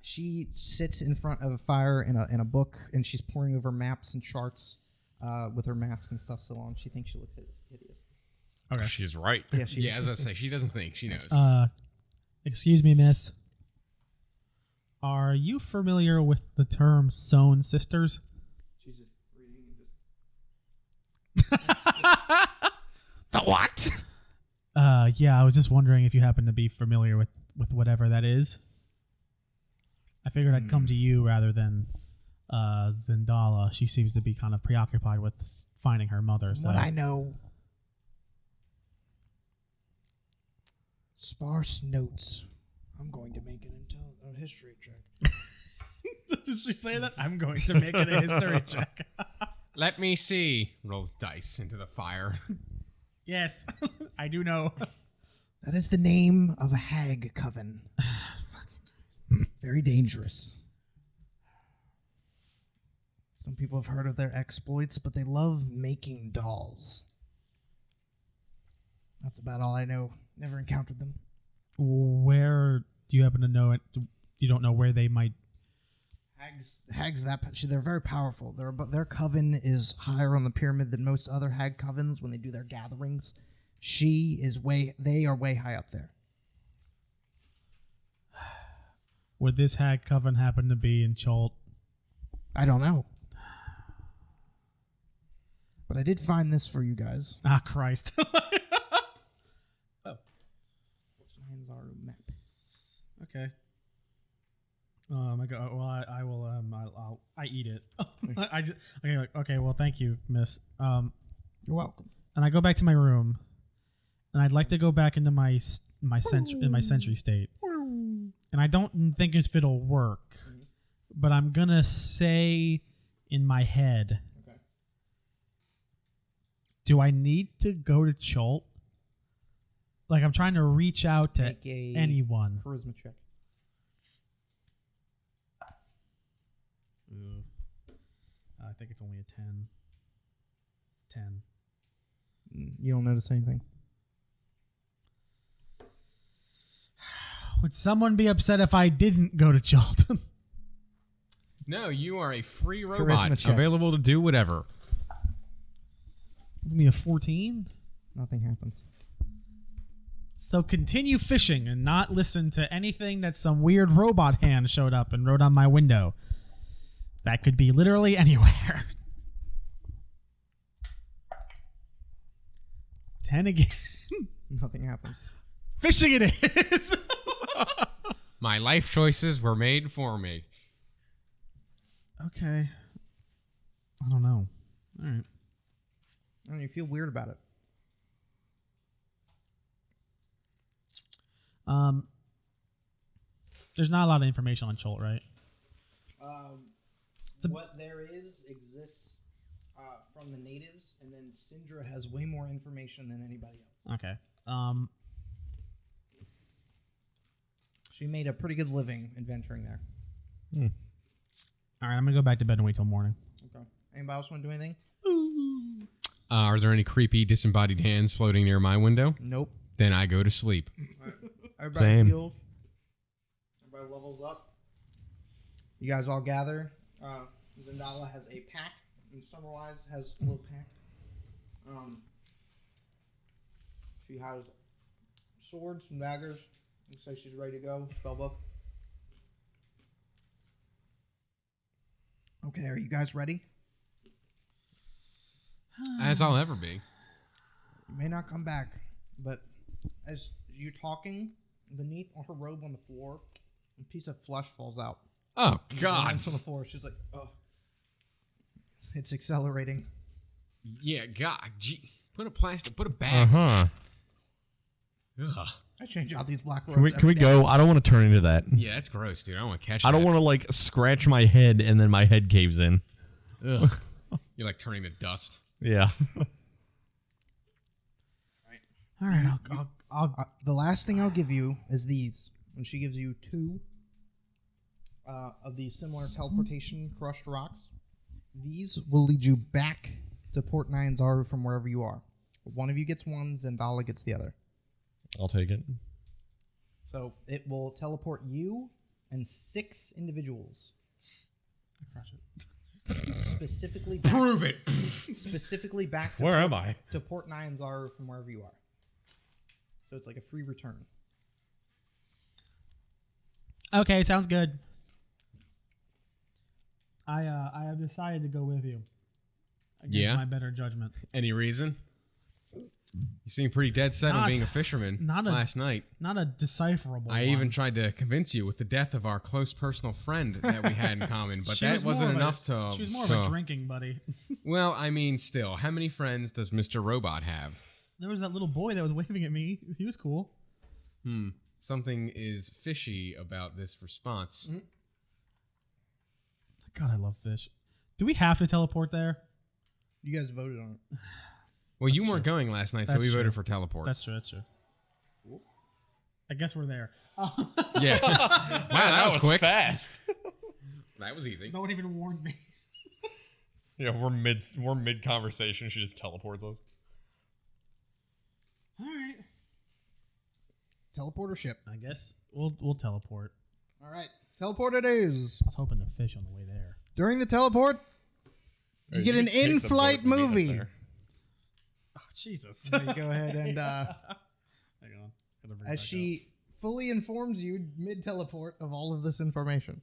A: She sits in front of a fire in a book, and she's poring over maps and charts with her mask and stuff still on. She thinks she looks hideous.
B: Okay.
D: She's right.
A: Yeah, she
C: Yeah,
A: is.
C: as I say, she doesn't think. She knows.
B: Excuse me, miss. Are you familiar with the term sewn sisters?
A: She's just reading and just...
B: The what? Yeah, I was just wondering if you happen to be familiar with whatever that is. I figured I'd come to you rather than Zendala. She seems to be kind of preoccupied with finding her mother. So
A: What I know, Sparse notes. I'm going to make a history check.
B: Did she say that? I'm going to make it a history check.
C: Let me see. Rolls dice into the fire.
B: Yes, I do know.
A: That is the name of a hag coven. Very dangerous. Some people have heard of their exploits, but they love making dolls. That's about all I know. Never encountered them.
B: Where do you happen to know it? You don't know where they might.
A: Hags they're very powerful. But their coven is higher on the pyramid than most other hag covens when they do their gatherings. They are way high up there.
B: Would this hag coven happen to be in Cholt?
A: I don't know. But I did find this for you guys.
B: Ah, Christ.
A: Zaru map.
B: Okay. I will. I eat it. Okay. Well, thank you, Miss.
A: You're welcome.
B: And I go back to my room, and I'd like to go back into my sentry state. And I don't think if it'll work, but I'm gonna say in my head.
A: Okay.
B: Do I need to go to Cholt? Like, I'm trying to reach out to anyone.
A: Charisma check.
B: I think it's only a 10. 10.
A: You don't notice anything.
B: Would someone be upset if I didn't go to Cholt?
C: No, you are a free robot,
A: Charisma check.
C: available to do whatever.
B: Give me a 14.
A: Nothing happens.
B: So continue fishing and not listen to anything that some weird robot hand showed up and wrote on my window. That could be literally anywhere. 10 again.
A: Nothing happens.
B: Fishing it is.
C: My life choices were made for me.
B: Okay. I don't know. All right.
A: I don't, you feel weird about it.
B: There's not a lot of information on Cholt, right?
A: What there exists from the natives, and then Syndra has way more information than anybody else.
B: Okay.
A: She made a pretty good living adventuring there.
B: All right, I'm gonna go back to bed and wait till morning.
A: Okay. Anybody else want to do anything?
C: Are there any creepy disembodied hands floating near my window?
A: Nope.
C: Then I go to sleep.
A: Everybody
D: Same.
A: heals. Everybody levels up. You guys all gather. Zendala has a pack, and Summerwise has a little pack. She has swords and daggers. Looks like she's ready to go. Spellbook. Okay, are you guys ready?
C: As I'll ever be.
A: You may not come back, but as you're talking, beneath her robe on the floor, a piece of flesh falls out.
C: Oh,
A: And
C: God.
A: lands on the floor. She's like, oh. It's accelerating.
C: Yeah, God. Gee. Put a bag.
D: Uh-huh.
C: Ugh.
A: I change out these black robes.
D: Can we
A: every day.
D: go? I don't want to turn into that.
C: Yeah, that's gross, dude. I don't want to catch
D: I don't
C: that.
D: want to like scratch my head and then my head caves in.
C: Ugh. You're like turning to dust.
D: Yeah.
B: All right, I'll
A: the last thing I'll give you is these. And she gives you 2 of these similar teleportation crushed rocks. These will lead you back to Port Nyanzaru from wherever you are. One of you gets one, Zendala gets the other.
D: I'll take it.
A: So it will teleport you and 6 individuals.
B: crush it.
A: Specifically back,
C: Prove it.
A: specifically back to
D: Where am I?
A: to Port Nyanzaru from wherever you are. So it's like a free return.
B: Okay, sounds good. I have decided to go with you. Against
C: Yeah?
B: my better judgment.
C: Any reason? You seem pretty dead set on
B: Not-
C: being a fisherman
B: not a-
C: last night.
B: Not a decipherable
C: I
B: one.
C: even tried to convince you with the death of our close personal friend that we had in common, but
B: She
C: that
B: was more
C: wasn't
B: of a-
C: enough to.
B: She was more of a drinking buddy.
C: Well, I mean, still, how many friends does Mr. Robot have?
B: There was that little boy that was waving at me. He was cool.
C: Something is fishy about this response.
B: God, I love fish. Do we have to teleport there?
A: You guys voted on it.
C: Well, you weren't going last night, so
B: That's
C: we
B: true.
C: voted for teleport.
B: That's true. That's true. I guess we're there.
C: Yeah. Wow, that was quick.
D: fast.
C: That was easy.
B: No one even warned me.
D: Yeah, we're mid conversation. She just teleports us.
B: All right.
A: Teleport or ship?
B: I guess we'll teleport.
A: All right. Teleport it is.
B: I was hoping to fish on the way there.
A: During the teleport, you get an
D: just take the
A: in-flight
D: boat and meet us
A: movie.
D: there.
B: Oh, Jesus.
A: So you go ahead and,
B: Hang on. Gotta bring it
A: as
B: back
A: she fully informs you mid-teleport of all of this information.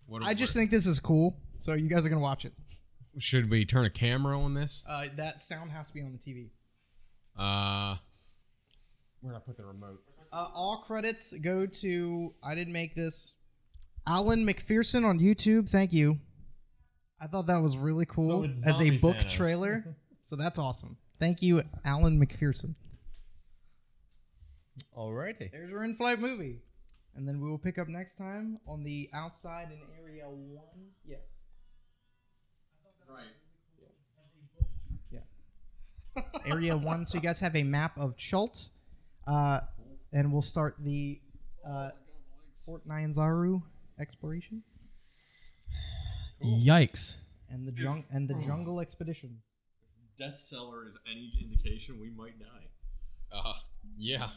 C: What
A: I just think this is cool, so you guys are going to watch it.
C: Should we turn a camera on this?
A: That sound has to be on the TV.
C: Where'd I put the remote?
A: All credits go to, I didn't make this, Alan McPherson on YouTube. Thank you. I thought that was really cool
D: So it's
A: as a
D: zombie
A: book
D: Thanos.
A: trailer. So that's awesome. Thank you, Alan McPherson.
D: Alrighty.
A: There's our in-flight movie. And then we will pick up next time on the outside in Area 1. Yeah.
C: Right.
A: Yeah. Area 1. So you guys have a map of Chult. And we'll start the Fort Nyanzaru exploration
B: Yikes.
A: and the jungle expedition.
D: Death Cellar is any indication, we might die.
C: Yeah.